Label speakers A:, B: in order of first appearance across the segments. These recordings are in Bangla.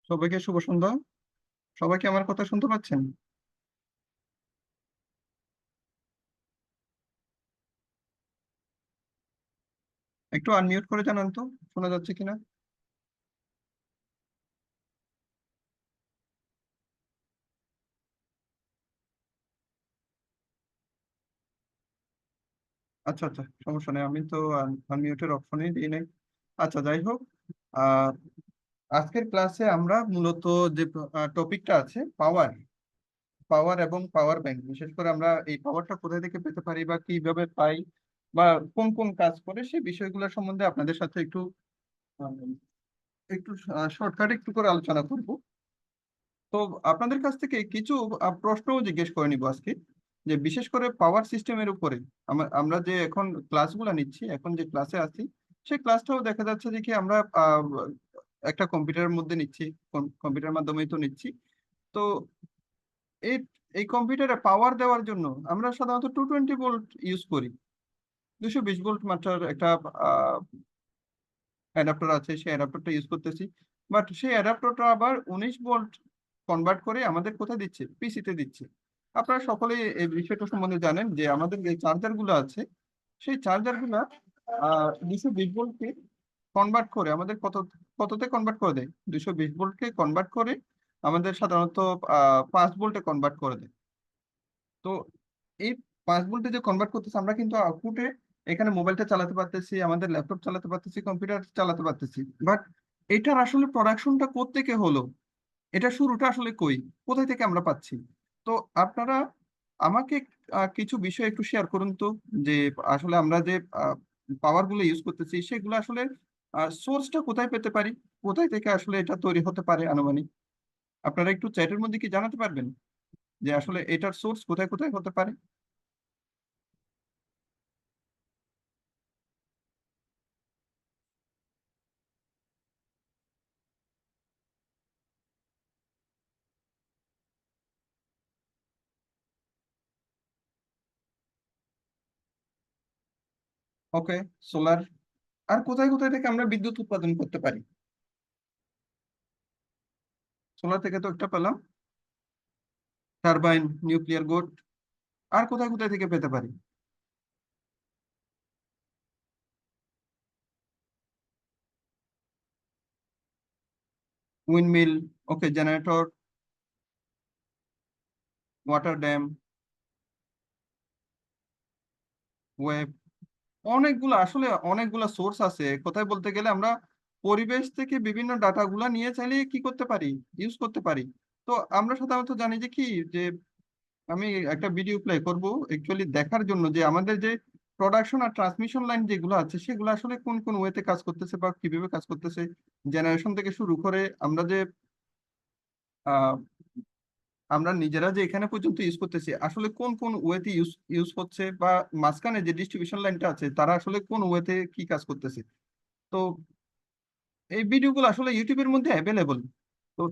A: সবাইকে শুভ সন্ধ্যা। সবাই কি আমার কথা শুনতে পাচ্ছেন? একটু আনমিউট করে জানান তো, শোনা যাচ্ছে কিনা। আচ্ছা আচ্ছা, সমস্যা নেই, আমি তো আনমিউটের অপশনই দিই নাই। আচ্ছা, যাই হোক। আহ আজকের ক্লাসে আমরা মূলত যে টপিকটা আছে, পাওয়ার পাওয়ার এবং পাওয়ার ব্যাংক, বিশেষ করে আমরা এই পাওয়ারটা কোথায় থেকে পেতে পারি বা কিভাবে পাই বা কোন কোন কাজ করে সেই বিষয়গুলো সম্বন্ধে আপনাদের সাথে একটু আহ, একটু শর্টকাটে একটু করে আলোচনা করব। তো আপনাদের কাছ থেকে কিছু প্রশ্নও জিজ্ঞেস করে নিব আজকে, যে বিশেষ করে পাওয়ার সিস্টেমের উপরে। আমরা যে এখন ক্লাসগুলো নিচ্ছি, এখন যে ক্লাসে আছি, সেই ক্লাসটাও দেখা যাচ্ছে যে কি আমরা একটা কম্পিউটারের মধ্যে নিচ্ছি, কম্পিউটার মাধ্যমেই তো নিচ্ছি। তো এই এই কম্পিউটারে পাওয়ার দেওয়ার জন্য আমরা সাধারণত 220 ভোল্ট ইউজ করি। 220 ভোল্ট মাত্রার একটা অ্যাডাপ্টার আছে, সেই অ্যাডাপ্টারটা ইউজ করতেছি। বাট সেই অ্যাডাপ্টারটা আবার 19 ভোল্ট কনভার্ট করে আমাদের কোথায় দিচ্ছে, পিসিতে দিচ্ছে। আপনারা সকলেই এই বিষয়টা সম্বন্ধে জানেন যে আমাদের যে চার্জার গুলো আছে, সেই চার্জার গুলা 220 ভোল্টকে কনভার্ট করে আমাদের কততে কনভার্ট করে দেয়, 220 ভোল্টকে কনভার্ট করে আমাদের সাধারণত 5 ভোল্টে কনভার্ট করে দেয়। তো এই 5 ভোল্টে যে কনভার্ট করতেছে, আমরা কিন্তু আউটপুটে এখানে মোবাইলটা চালাতে পারতেছি, আমাদের ল্যাপটপ চালাতে পারতেছি, কম্পিউটার চালাতে পারতেছি। বাট এটার আসলে প্রোডাকশনটা কোত্থেকে হলো, এটা শুরুটা আসলে কই, কোথায় থেকে আমরা পাচ্ছি? তো আপনারা আমাকে কিছু বিষয় একটু শেয়ার করুন তো, যে আসলে আমরা যে পাওয়ার গুলো ইউজ করতেছি সেগুলো আসলে সোর্সটা কোথায় পেতে পারি, কোথায় থেকে আসলে এটা তৈরি হতে পারে আনুমানিক। আপনারা একটু চ্যাটের মধ্যে কি জানাতে পারবেন যে আসলে এটার সোর্স কোথায় কোথায় হতে পারে? ওকে, সোলার। আর কোথায় কোথায় থেকে আমরা বিদ্যুৎ উৎপাদন করতে পারি? সোলার থেকে তো একটা পেলাম, টারবাইন, নিউক্লিয়ার গোট। আর কোথায় কোথায় থেকে পেতে পারি? উইন্ডমিল। ওকে, জেনারেটর, ওয়াটার ড্যাম, ওয়েব। অনেকগুলো, আসলে অনেকগুলো সোর্স আছে। কোথায় বলতে গেলে আমরা পরিবেশ থেকে বিভিন্ন ডাটাগুলো নিয়ে চাইলে কি করতে পারি, ইউজ করতে পারি। তো আমরা সাধারণত জানি যে কি, যে আমি একটা ভিডিও প্লে করব অ্যাকচুয়ালি দেখার জন্য যে আমাদের যে প্রোডাকশন আর ট্রান্সমিশন লাইন যেগুলো আছে সেগুলো আসলে কোন কোন ওয়েতে কাজ করতেছে বা কিভাবে কাজ করতেছে। জেনারেশন থেকে শুরু করে আমরা যে আহ, আমরা নিজেরা যে এখানে পর্যন্ত ইউজ করতেছি, আসলে কোন কোন ওয়েতে ইউজ ইউজ হচ্ছে, বা মাঝখানে যে ডিস্ট্রিবিউশন লাইনটা আছে তারা আসলে কোন ওয়েতে কি কাজ করতেছে। তো এই ভিডিওগুলো আসলে ইউটিউবের মধ্যে অ্যাভেলেবল। তো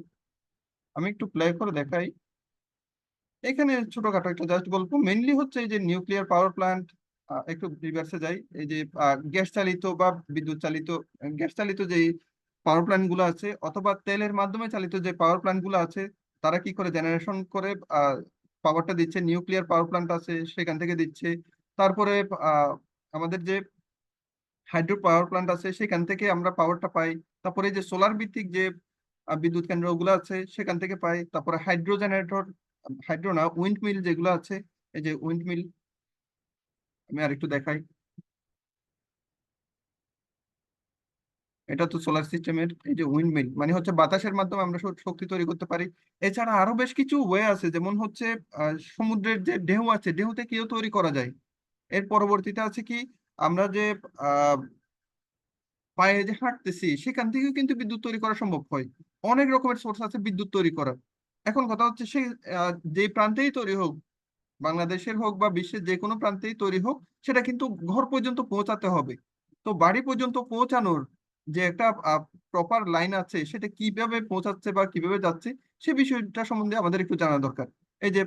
A: আমি একটু প্লে করে দেখাই। এখানে ছোটখাটো একটা জাস্ট গল্প, মেইনলি হচ্ছে এই যে নিউক্লিয়ার পাওয়ার প্ল্যান্ট। একটু রিভার্সে যাই, এই যে গ্যাস চালিত বা বিদ্যুৎ চালিত, গ্যাস চালিত যে পাওয়ার প্ল্যান্ট গুলো আছে অথবা তেলের মাধ্যমে চালিত যে পাওয়ার প্ল্যান্ট গুলো আছে, তারা কি করে জেনারেশন করে পাওয়ারটা দিচ্ছে। নিউক্লিয়ার পাওয়ার প্ল্যান্ট আছে, সেখান থেকে দিচ্ছে। তারপরে আহ, আমাদের যে হাইড্রো পাওয়ার প্ল্যান্ট আছে, সেখান থেকে আমরা পাওয়ারটা পাই। তারপরে এই যে সোলার ভিত্তিক যে বিদ্যুৎ কেন্দ্র গুলো আছে সেখান থেকে পাই। তারপরে হাইড্রো জেনারেটর, হাইড্রো না, উইন্ড মিল যেগুলো আছে, এই যে উইন্ড মিল, আমি আরেকটু দেখাই। এটা তো সোলার সিস্টেমের এই যে উইন্ড মিল, মানে হচ্ছে বাতাসের মাধ্যমে আমরা শক্তি তৈরি করতে পারি। এছাড়া আরো বেশ কিছু ওয়ে আছে, যেমন হচ্ছে সমুদ্রের যে ঢেউ আছে, ঢেউ থেকেও তৈরি করা যায়। এর পরবর্তীতে আছে কি, আমরা যে পায়ে যে হাঁটতেছি সেখান থেকেও কিন্তু বিদ্যুৎ তৈরি করা সম্ভব হয়। অনেক রকমের সোর্স আছে বিদ্যুৎ তৈরি করার। এখন কথা হচ্ছে সে যে প্রান্তেই তৈরি হোক, বাংলাদেশের হোক বা বিশ্বের যে কোনো প্রান্তেই তৈরি হোক, সেটা কিন্তু ঘর পর্যন্ত পৌঁছাতে হবে। তো বাড়ি পর্যন্ত পৌঁছানোর যে একটা প্রপার লাইন আছে, সেটা কিভাবে পৌঁছাচ্ছে বা কিভাবে যাচ্ছে, সে বিষয়টা সম্বন্ধে আমাদের একটু জানা দরকার। এই যে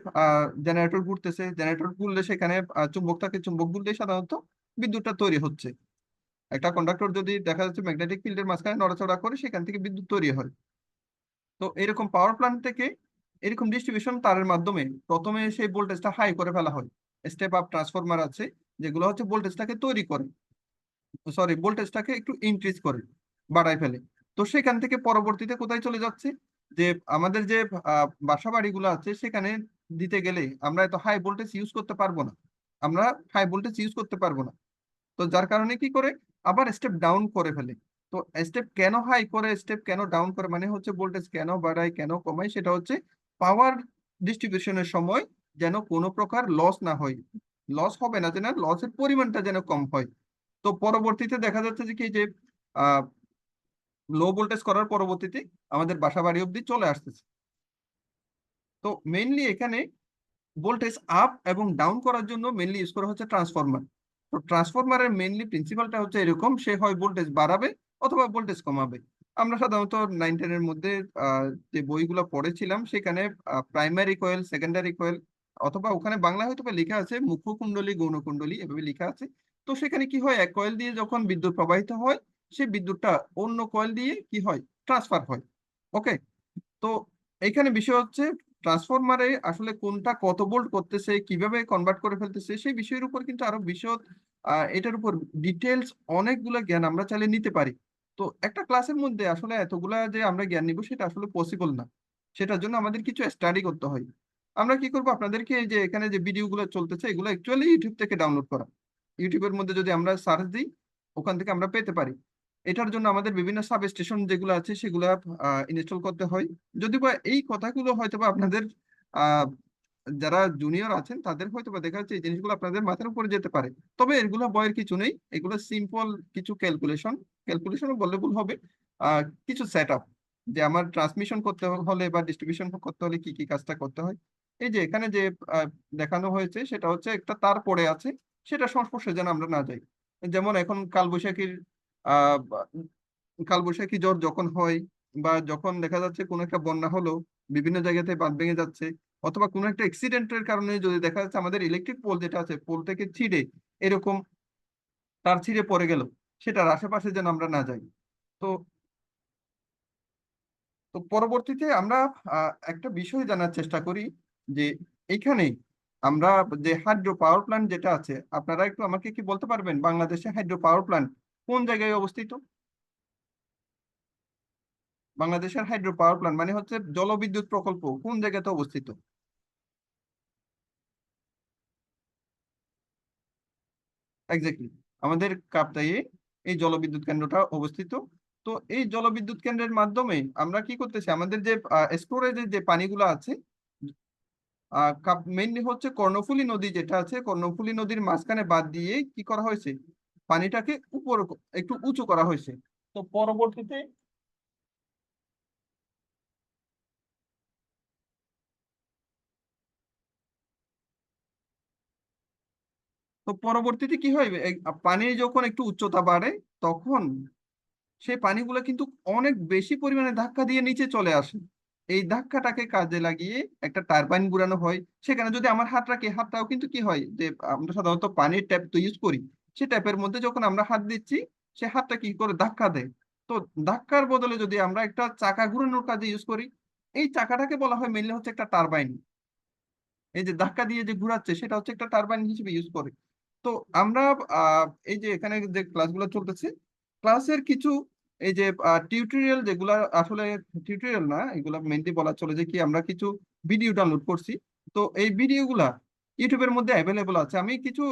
A: জেনারেটর ঘুরতেছে, জেনারেটর ঘুরলে সেখানে চুম্বক থাকে, চুম্বক ঘুরলে সাধারণত বিদ্যুৎটা তৈরি হচ্ছে। একটা কন্ডাক্টর যদি দেখা যাচ্ছে ম্যাগনেটিক ফিল্ডের মাঝখানে নড়াচড়া করে, সেখান থেকে বিদ্যুৎ তৈরি হয়। তো এরকম পাওয়ার প্ল্যান্ট থেকে এরকম ডিস্ট্রিবিউশন তারের মাধ্যমে প্রথমে সেই ভোল্টেজটা হাই করে ফেলা হয়। স্টেপ আপ ট্রান্সফরমার আছে যেগুলো হচ্ছে ভোল্টেজটাকে তৈরি করে, সরি ভোল্টেজটাকে একটু ইনক্রিজ করে, বাড়ায় ফেলে। তো সেখান থেকে পরবর্তীতে কোথায় চলে যাচ্ছে, যে আমাদের যে বাসা বাড়িগুলো আছে সেখানে দিতে গেলে আমরা এত হাই ভোল্টেজ ইউজ করতে পারবো না, আমরা হাই ভোল্টেজ ইউজ করতে পারবো না। তো যার কারণে কি করে, আবার স্টেপ ডাউন করে ফেলে। তো স্টেপ কেন হাই করে স্টেপ কেন ডাউন করে, মানে হচ্ছে ভোল্টেজ কেন বাড়ায় কেন কমায়, সেটা হচ্ছে পাওয়ার ডিস্ট্রিবিউশনের সময় যেন কোনো প্রকার লস না হয়, লস হবে না, যেন লসের পরিমাণটা যেন কম হয়। তো পরবর্তীতে দেখা যাচ্ছে যে কি, যে লো ভোল্টেজ করার পরবর্তীতে আমাদের বাসা বাড়ি অব্দি চলে আসতেছে। তো মেইনলি এখানে ভোল্টেজ আপ এবং ডাউন করার জন্য মেইনলি ইউজ করা হচ্ছে ট্রান্সফরমার। তো ট্রান্সফরমারের মেইনলি প্রিন্সিপালটা হচ্ছে এরকম, সে হয় ভোল্টেজ বাড়াবে অথবা ভোল্টেজ কমাবে। আমরা সাধারণত 9-10 এর মধ্যে যে বইগুলো পড়েছিলাম সেখানে প্রাইমারি কয়েল, সেকেন্ডারি কয়েল, অথবা ওখানে বাংলা হয়তো বা লেখা আছে মুখ্য কুণ্ডলী গৌণ কুণ্ডলী এভাবে লেখা আছে। তো সেখানে কি হয়, এক কয়েল দিয়ে যখন বিদ্যুৎ প্রবাহিত হয় সেই বিদ্যুৎটা অন্য কয়েল দিয়ে কি হয়, ট্রান্সফার হয়। ওকে। তো এখানে বিষয় হচ্ছে ট্রান্সফরমারে আসলে কোনটা কত ভোল্ট করতেছে, কিভাবে কনভার্ট করে ফেলতেছে, সেই বিষয়ের উপর কিন্তু আরো বিশদ এটার উপর ডিটেলস অনেকগুলো জ্ঞান আমরা চাইলে নিতে পারি। তো একটা ক্লাসের মধ্যে আসলে এতগুলা যে আমরা জ্ঞান নিব সেটা আসলে পসিবল না, সেটার জন্য আমাদের কিছু স্টাডি করতে হয়। আমরা কি করবো, আপনাদেরকে এই যে এখানে যে ভিডিওগুলো চলতেছে এগুলো অ্যাকচুয়ালি ইউটিউব থেকে ডাউনলোড করা। ইউটিউবের মধ্যে যদি আমরা সার্চ দিই ওখান থেকে আমরা পেতে পারি। এটার জন্য আমাদের বিভিন্ন সাব স্টেশন যেগুলো আছে সেগুলো ইনস্টল করতে হয়। যদি বা এই কথাগুলো হয়তো বা আপনাদের আহ যারা জুনিয়র আছেন তাদের হয়তো বা দেখা যাচ্ছে এই জিনিসগুলো আপনাদের মাথার উপরে যেতে পারে। তবে এগুলো ভয়ের কিছু নেই, এগুলো সিম্পল কিছু ক্যালকুলেশন, ক্যালকুলেশনও বললে ভুল হবে, কিছু সেট আপ, যে আমার ট্রান্সমিশন করতে হলে বা ডিস্ট্রিবিউশন করতে হলে কি কি কাজটা করতে হয়। এই যে এখানে যে দেখানো হয়েছে সেটা হচ্ছে একটা তার পড়ে আছে, সেটা সংস্পর্শে যেন আমরা না যাই। যেমন এখন কালবৈশাখীর কালবৈশাখী ঝড় যখন হয়, বা যখন দেখা যাচ্ছে কোনো একটা বন্যা হলো, বিভিন্ন জায়গাতে বাঁধ ভেঙে যাচ্ছে, অথবা কোনো একটা অ্যাক্সিডেন্টের কারণে যদি দেখা যাচ্ছে আমাদের ইলেকট্রিক পোল যেটা আছে পোল থেকে ছিঁড়ে এরকম তার ছিঁড়ে পড়ে গেল, সেটার আশেপাশে যেন আমরা না যাই। তো তো পরবর্তীতে আমরা একটা বিষয় জানার চেষ্টা করি, যে এখানে আমরা যে হাইড্রো পাওয়ার প্ল্যান্ট যেটা আছে, আপনারা একটু আমাকে কি বলতে পারবেন বাংলাদেশে হাইড্রো পাওয়ার প্ল্যান্ট কোন জায়গায় অবস্থিত? বাংলাদেশের হাইড্রো পাওয়ার প্ল্যান্ট মানে হচ্ছে জলবিদ্যুৎ প্রকল্প কোন জায়গাতে অবস্থিত? এক্স্যাক্টলি, আমাদের কাপ্তাইয়ে এই জলবিদ্যুৎ কেন্দ্রটা অবস্থিত। তো এই জলবিদ্যুৎ কেন্দ্রের মাধ্যমে আমরা কি করতেছি, আমাদের যে স্টোরেজের যে পানিগুলো আছে, মেইনলি হচ্ছে কর্ণফুলী নদী যেটা আছে, কর্ণফুলী নদীর মাঝখানে বাদ দিয়ে কি করা হয়েছে, পানিটাকে উপর একটু উঁচু করা হয়েছে। তো পরবর্তীতে পরবর্তীতে কি হয়, পানি যখন একটু উচ্চতা বাড়ে তখন সেই পানিগুলো কিন্তু অনেক বেশি পরিমাণে ধাক্কা দিয়ে নিচে চলে আসে। এই ধাক্কাটাকে কাজে লাগিয়ে একটা টারবাইন ঘুরানো হয়। সেখানে যদি আমার হাত রাখি, হাতটাও কিন্তু কি হয়, যে আমরা সাধারণত পানির ট্যাপ তো ইউজ করি, সে ট্যাপের মধ্যে যখন আমরা হাত দিচ্ছি সে হাতটা কি করে ধাক্কা দেয়। তো ধাক্কার বদলে যদি আমরা একটা চাকা ঘুরানোর কাজে ইউজ করি, এই চাকাটাকে বলা হয় মেনলি হচ্ছে একটা টারবাইন। এই যে ধাক্কা দিয়ে যে ঘুরাচ্ছে সেটা হচ্ছে একটা টারবাইন হিসেবে ইউজ করে। তো আমরা এই যে এখানে যে ক্লাসগুলো চলতেছে, ক্লাসের কিছু এই যে টিউটোরিয়াল যেগুলা আসলে টিউটোরিয়াল না, এগুলা মেনলি বলা চলে যে কি আমরা কিছু ভিডিও ডাউনলোড করছি। তো এই ভিডিওগুলা ইউটিউবের মধ্যে অ্যাভেলেবল আছে, আমি কিছু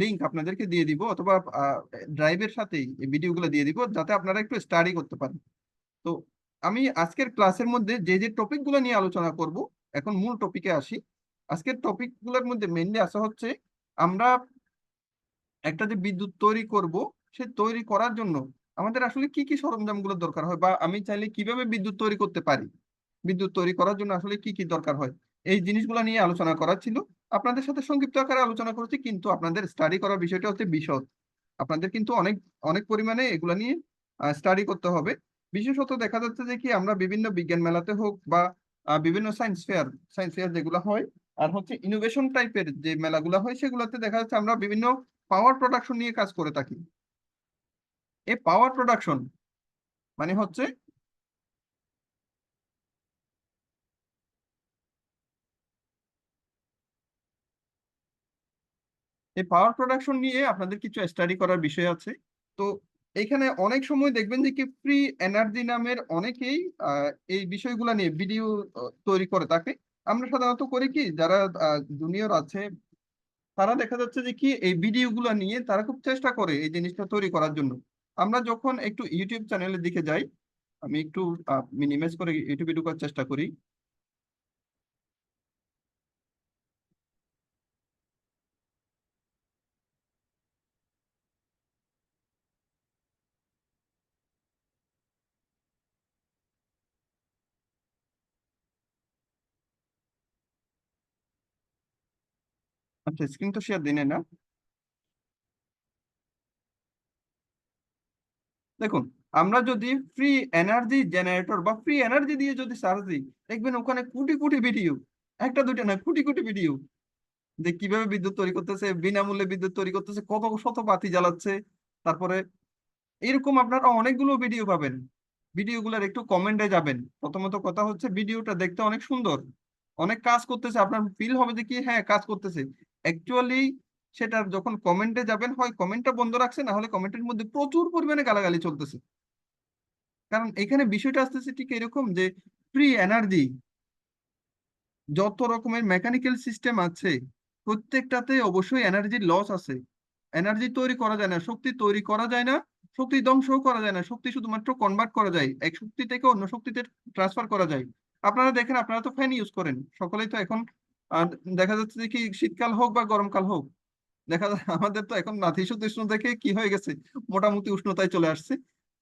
A: লিংক আপনাদেরকে দিয়ে দিব, অথবা ড্রাইভের সাথেই এই ভিডিওগুলো দিয়ে দিব যাতে আপনারা একটু স্টাডি করতে পারেন। তো আমি আজকের ক্লাসের মধ্যে যে যে টপিকগুলো নিয়ে আলোচনা করব, এখন মূল টপিকে আসি। আজকের টপিকগুলোর মধ্যে মেইনলি আসা হচ্ছে আমরা একটা যে বিদ্যুৎ তৈরি করব, সে তৈরি করার জন্য আমাদের আসলে কি কি সরঞ্জামগুলো দরকার হয়, বা আমি চাইলে কিভাবে বিদ্যুৎ তৈরি করতে পারি, বিদ্যুৎ তৈরি করার জন্য আসলে কি কি দরকার হয়, এই জিনিসগুলো নিয়ে আলোচনা করার ছিল। আপনাদের সাথে সংক্ষিপ্ত আকারে আলোচনা করেছি, কিন্তু আপনাদের স্টাডি করার বিষয়টা হচ্ছে বিশদ। আপনাদের কিন্তু অনেক অনেক পরিমাণে এগুলা নিয়ে স্টাডি করতে হবে। বিশেষত দেখা যাচ্ছে যে কি আমরা বিভিন্ন বিজ্ঞান মেলাতে হোক বা বিভিন্ন সায়েন্স ফেয়ার যেগুলো হয়, আর হচ্ছে ইনোভেশন টাইপের যে মেলাগুলো হয় সেগুলোতে দেখা যাচ্ছে আমরা বিভিন্ন পাওয়ার প্রোডাকশন নিয়ে কাজ করে থাকি। এই পাওয়ার প্রোডাকশন মানে হচ্ছে এই পাওয়ার প্রোডাকশন নিয়ে আপনাদের কিছু স্টাডি করার বিষয় আছে। তো এখানে অনেক সময় দেখবেন যে কি ফ্রি এনার্জি নামের অনেকেই এই বিষয়গুলা নিয়ে ভিডিও তৈরি করে থাকে। আমরা সাধারণত করি কি, যারা জুনিয়র আছে তারা দেখা যাচ্ছে যে কি এই ভিডিও গুলা নিয়ে তারা খুব চেষ্টা করে এই জিনিসটা তৈরি করার জন্য। আমরা যখন একটু ইউটিউব চ্যানেলের দিকে যাই, আমি একটু মিনিমাইজ করে ইউটিউবে ঢোকার চেষ্টা করি। আচ্ছা, স্ক্রিন তো শেয়ার দিনে না। দেখুন, আমরা যদি ফ্রি এনার্জি জেনারেটর বা ফ্রি এনার্জি দিয়ে যদি সার্চ দিই, দেখবেন ওখানে কোটি কোটি ভিডিও, একটা দুইটা না, কোটি কোটি ভিডিও, যে কিভাবে বিদ্যুৎ তৈরি করতেছে, বিনামূল্যে বিদ্যুৎ তৈরি করতেছে, কত শত বাতি জ্বালাচ্ছে। তারপরে এরকম আপনারা অনেকগুলো ভিডিও পাবেন। ভিডিওগুলোর একটু কমেন্টে যাবেন। প্রথমত কথা হচ্ছে ভিডিওটা দেখতে অনেক সুন্দর, অনেক কাজ করতেছে, আপনার ফিল হবে যে কি হ্যাঁ কাজ করতেছে। অ্যাকচুয়ালি সেটার যখন কমেন্টে যাবেন, হয় কমেন্টটা বন্ধ রাখছে, না হলে কমেন্টের মধ্যে প্রচুর পরিমাণে গালাগালি চলতেছে। কারণ এখানে বিষয়টা আসতেছে ঠিক এরকম যে ফ্রি এনার্জি, যত রকমের মেকানিক্যাল সিস্টেম আছে প্রত্যেকটাতে অবশ্যই এনার্জির লস আছে। এনার্জি তৈরি করা যায় না, শক্তি তৈরি করা যায় না, শক্তি ধ্বংসও করা যায় না, শক্তি শুধুমাত্র কনভার্ট করা যায়, এক শক্তি থেকে অন্য শক্তিতে ট্রান্সফার করা যায়। আপনারা দেখেন, আপনারা তো ফ্যান ইউজ করেন সকলেই তো এখন। আহ, দেখা যাচ্ছে যে কি শীতকাল হোক বা গরমকাল হোক, দেখা যায় আমাদের তো এখন নাতিশীতোষ্ণ দেখে কি হয়ে গেছে, মোটামুটি উষ্ণতায় চলে আসছে।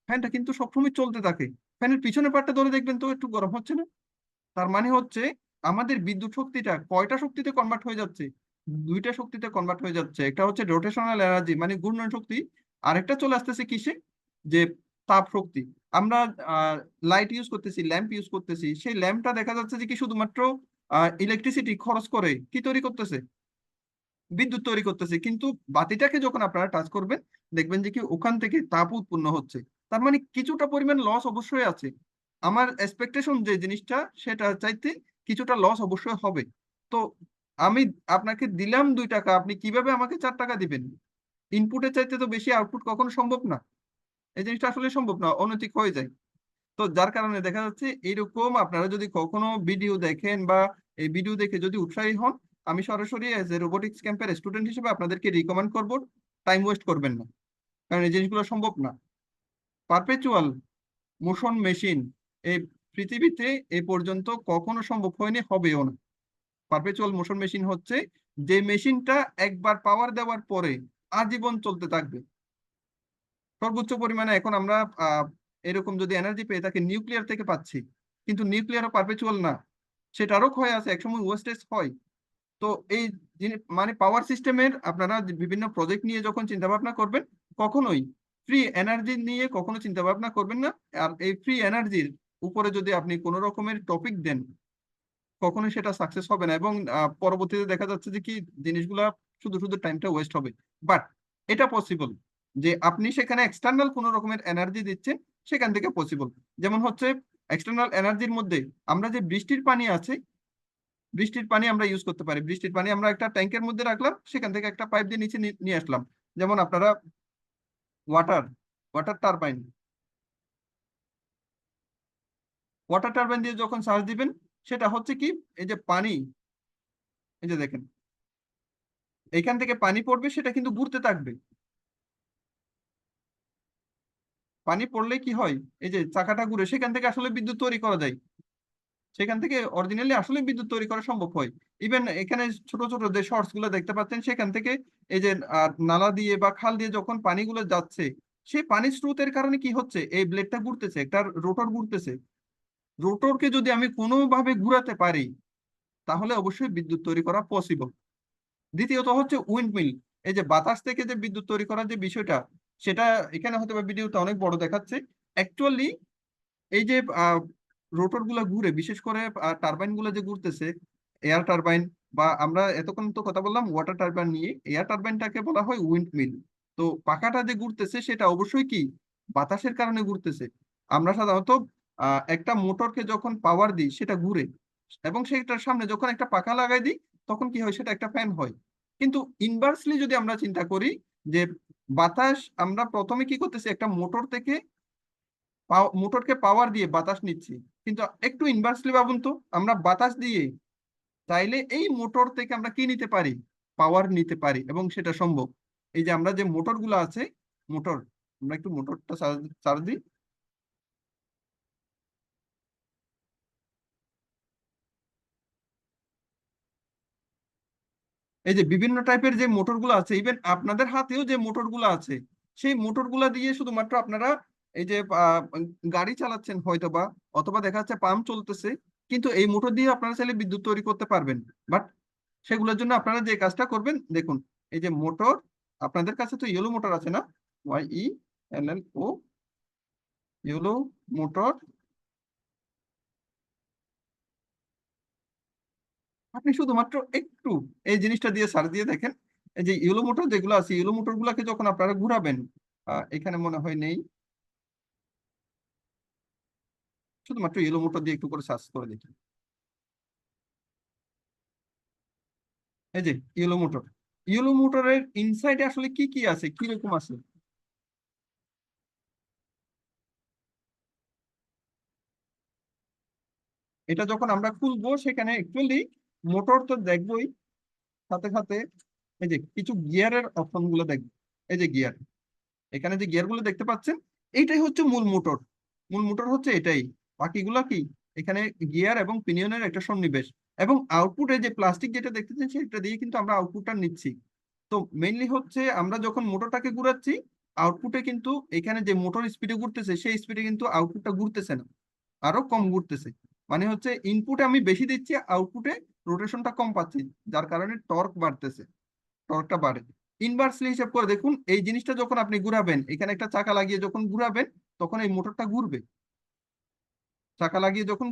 A: ফ্যানটা কিন্তু সবসময় চলতে থাকে। ফ্যানের পিছনের পার্টটা ধরে দেখবেন তো একটু গরম হচ্ছে না? তার মানে হচ্ছে আমাদের বিদ্যুৎ শক্তিটা কয়টা শক্তিতে কনভার্ট হয়ে যাচ্ছে? দুইটা শক্তিতে কনভার্ট হয়ে যাচ্ছে। একটা হচ্ছে রোটেশনাল এনার্জি মানে ঘূর্ণন শক্তি, আরেকটা চলে আসতেছে কিসে, যে তাপ শক্তি। আমরা লাইট ইউজ করতেছি, ল্যাম্প ইউজ করতেছি, সেই ল্যাম্পটা দেখা যাচ্ছে যে কি শুধুমাত্র ইলেকট্রিসিটি খরচ করে কি তৈরি করতেছে, বিদ্যুৎ তৈরি করতেছে। কিন্তু বাতিটাকে যখন আপনারা টাচ করবেন, দেখবেন যে কি ওখান থেকে তাপ উৎপন্ন হচ্ছে। তার মানে কিছুটা পরিমাণ লস অবশ্যই আছে। আমার এক্সপেকটেশন যে জিনিসটা, সেটা চাইতে কিছুটা লস অবশ্যই হবে। তো আমি আপনাকে দিলাম 2 টাকা, আপনি কিভাবে আমাকে 4 টাকা দিবেন? ইনপুটের চাইতে তো বেশি আউটপুট কখনো সম্ভব না। এই জিনিসটা আসলে সম্ভব না, অনৈতিক হয়ে যায়। তো যার কারণে দেখা যাচ্ছে এইরকম আপনারা যদি কখনো ভিডিও দেখেন বা এই ভিডিও দেখে যদি উৎসাহী হন, আমি সরাসরি এজ এ রোবোটিক্স ক্যাম্পের স্টুডেন্ট হিসেবে আপনাদেরকে রিকমেন্ড করব, টাইম ওয়েস্ট করবেন না। কারণ এই জিনিসগুলো সম্ভব না। পারপেচুয়াল মোশন মেশিন এই পৃথিবীতে এ পর্যন্ত কখনো সম্ভব হয়নি, হবেও না। পারপেচুয়াল মোশন মেশিন হচ্ছে যে মেশিনটা একবার পাওয়ার দেওয়ার পরে আজীবন চলতে থাকবে। সর্বোচ্চ পরিমাণে এখন আমরা আহ, এরকম যদি এনার্জি পেয়ে থাকি নিউক্লিয়ার থেকে পাচ্ছি, কিন্তু নিউক্লিয়ারও পারপেচুয়াল না, সেটারও ক্ষয় আছে, একসময় ওয়েস্টেজ হয়। তো এই জিনিস মানে পাওয়ার সিস্টেমের আপনারা যে বিভিন্ন প্রজেক্ট নিয়ে যখন চিন্তা ভাবনা করবেন, কখনোই ফ্রি এনার্জি নিয়ে কখনো চিন্তা ভাবনা করবেন না। আর এই ফ্রি এনার্জির উপরে যদি আপনি কোনো রকমের টপিক দেন, কখনোই সেটা সাকসেস হবে না। এবং পরবর্তীতে দেখা যাচ্ছে যে কি জিনিসগুলা শুধু শুধু টাইমটা ওয়েস্ট হবে। বাট এটা পসিবল যে আপনি সেখানে এক্সটার্নাল কোনো রকমের এনার্জি দিচ্ছেন, সেখান থেকে পসিবল। যেমন হচ্ছে এক্সটার্নাল এনার্জির মধ্যে আমরা যে বৃষ্টির পানি আছে, বৃষ্টির পানি আমরা ইউজ করতে পারি। বৃষ্টির পানি আমরা একটা ট্যাঙ্কের মধ্যে রাখলাম, সেখান থেকে একটা পাইপ দিয়ে নিচে নিয়ে আসলাম। যেমন আপনারা water water turbine water turbine দিয়ে যখন চার্জ দিবেন, সেটা হচ্ছে কি, এই যে পানি, এই যে দেখেন এখান থেকে পানি পড়বে, সেটা কিন্তু ঘুরতে থাকবে। পানি পড়লে কি হয়, এই যে চাকাটা ঘুরে, সেখান থেকে আসলে বিদ্যুৎ তৈরি করা যায়। সেখান থেকে অরিজিনালি আসলে বিদ্যুৎ তৈরি করা সম্ভব হয়। ইভেন এখানে ছোট ছোট যে শর্টস গুলো দেখতে পাচ্ছেন, সেখান থেকে এই যে নালা দিয়ে বা খাল দিয়ে যখন পানিগুলো যাচ্ছে, সেই পানির স্রোতের কারণে কি হচ্ছে, এই ব্লেডটা ঘুরতেছে, একটা রোটর ঘুরতেছে। রোটরকে যদি আমি কোনোভাবে ঘুরাতে পারি, তাহলে অবশ্যই বিদ্যুৎ তৈরি করা পসিবল। দ্বিতীয়ত হচ্ছে উইন্ড মিল, এই যে বাতাস থেকে যে বিদ্যুৎ তৈরি করার যে বিষয়টা, সেটা এখানে হয়তো বা ভিডিওটা অনেক বড় দেখাচ্ছে। অ্যাকচুয়ালি এই যে রোটর গুলা ঘুরে, বিশেষ করে টারবাইন গুলো যে ঘুরতেছে, এয়ার টারবাইন, বা আমরা এতক্ষণ তো কথা বললাম ওয়াটার টারবাইন নিয়ে, এয়ার টারবাইনটাকে বলা হয় উইন্ড মিল। তো পাখাটা যে ঘুরতেছে সেটা অবশ্যই কি বাতাসের কারণে ঘুরতেছে। আমরা সাধারণত একটা মোটরকে যখন পাওয়ার দিই সেটা ঘুরে, এবং সেটার সামনে যখন একটা পাখা লাগাই দিই, তখন কি হয়, সেটা একটা ফ্যান হয়। কিন্তু ইনভার্সলি যদি আমরা চিন্তা করি যে বাতাস, আমরা প্রথমে কি করতেছি, একটা মোটর থেকে মোটরকে পাওয়ার দিয়ে বাতাস নিচ্ছি। কিন্তু একটু ইনভার্সলি ভাবুন তো, আমরা বাতাস দিয়ে চাইলে এই মোটর থেকে আমরা কি নিতে পারি, পাওয়ার নিতে পারি, এবং সেটা সম্ভব। এই যে আমরা যে মোটর গুলো আছে, মোটর, আমরা একটু মোটরটা চার্জ দিই। এই যে বিভিন্ন টাইপের যে মোটরগুলো আছে, ইভেন আপনাদের হাতেও যে মোটরগুলো আছে, সেই মোটরগুলো দিয়ে শুধুমাত্র আপনারা এই যে গাড়ি চালাচ্ছেন হয়তোবা, অথবা দেখা যাচ্ছে পাম্প চলতেছে, কিন্তু এই মোটর দিয়ে আপনারা চাইলে বিদ্যুৎ তৈরি করতে পারবেন। বাট সেগুলোর জন্য আপনারা যে কাজটা করবেন, দেখুন, এই যে মোটর, আপনাদের কাছে তো ইয়েলো মোটর আছে না, YELLO, ইয়েলো মোটর। আপনি শুধুমাত্র একটু এই জিনিসটা দিয়ে সার্চ দিয়ে দেখেন, এই যে ইয়েলো মোটর যেগুলো আছে, ইয়েলো মোটর গুলাকে যখন আপনারা ঘুরাবেন, এখানে মনে হয় নেই, শুধুমাত্র ইয়েলো মোটর দিয়ে একটু করে সার্চ করে দেখি। এই যে ইয়েলো মোটর, ইয়েলো মোটরের ইনসাইডে আসলে কি কি আছে, কি রকম আছে। এটা যখন আমরা খুলবো, সেখানে অ্যাকচুয়ালি মোটর তো দেখবোই, সাথে সাথে এই যে কিছু গিয়ারের অপশন গুলো দেখবো। এই যে গিয়ার, এখানে যে গিয়ার গুলো দেখতে পাচ্ছেন, এইটাই হচ্ছে মূল মোটর। মূল মোটর হচ্ছে এটাই, বাকিগুলা কি, এখানে গিয়ার এবং পিনিয়নের একটা সন্নিবেশ। এবং আউটপুটে যে প্লাস্টিক যেটা দেখতেছেন, সেটা দিয়ে কিন্তু আমরা আউটপুটটা নিচ্ছি। তো মেইনলি হচ্ছে আমরা যখন মোটরটাকে ঘুরাচ্ছি, আউটপুটে কিন্তু এখানে যে মোটর স্পিডে ঘুরতেছে, সেই স্পিডে কিন্তু আউটপুটটা ঘুরতেছে না, আরো কম ঘুরতেছে। মানে হচ্ছে ইনপুটে আমি বেশি দিচ্ছি, আউটপুটে রোটেশনটা কম পাচ্ছি, যার কারণে টর্ক বাড়তেছে, টর্কটা বাড়ে। ইনভার্সলি হিসাব করে দেখুন, এই জিনিসটা যখন আপনি ঘুরাবেন, এখানে একটা চাকা লাগিয়ে যখন ঘুরাবেন, তখন এই মোটরটা ঘুরবে। চাকা লাগিয়ে যখন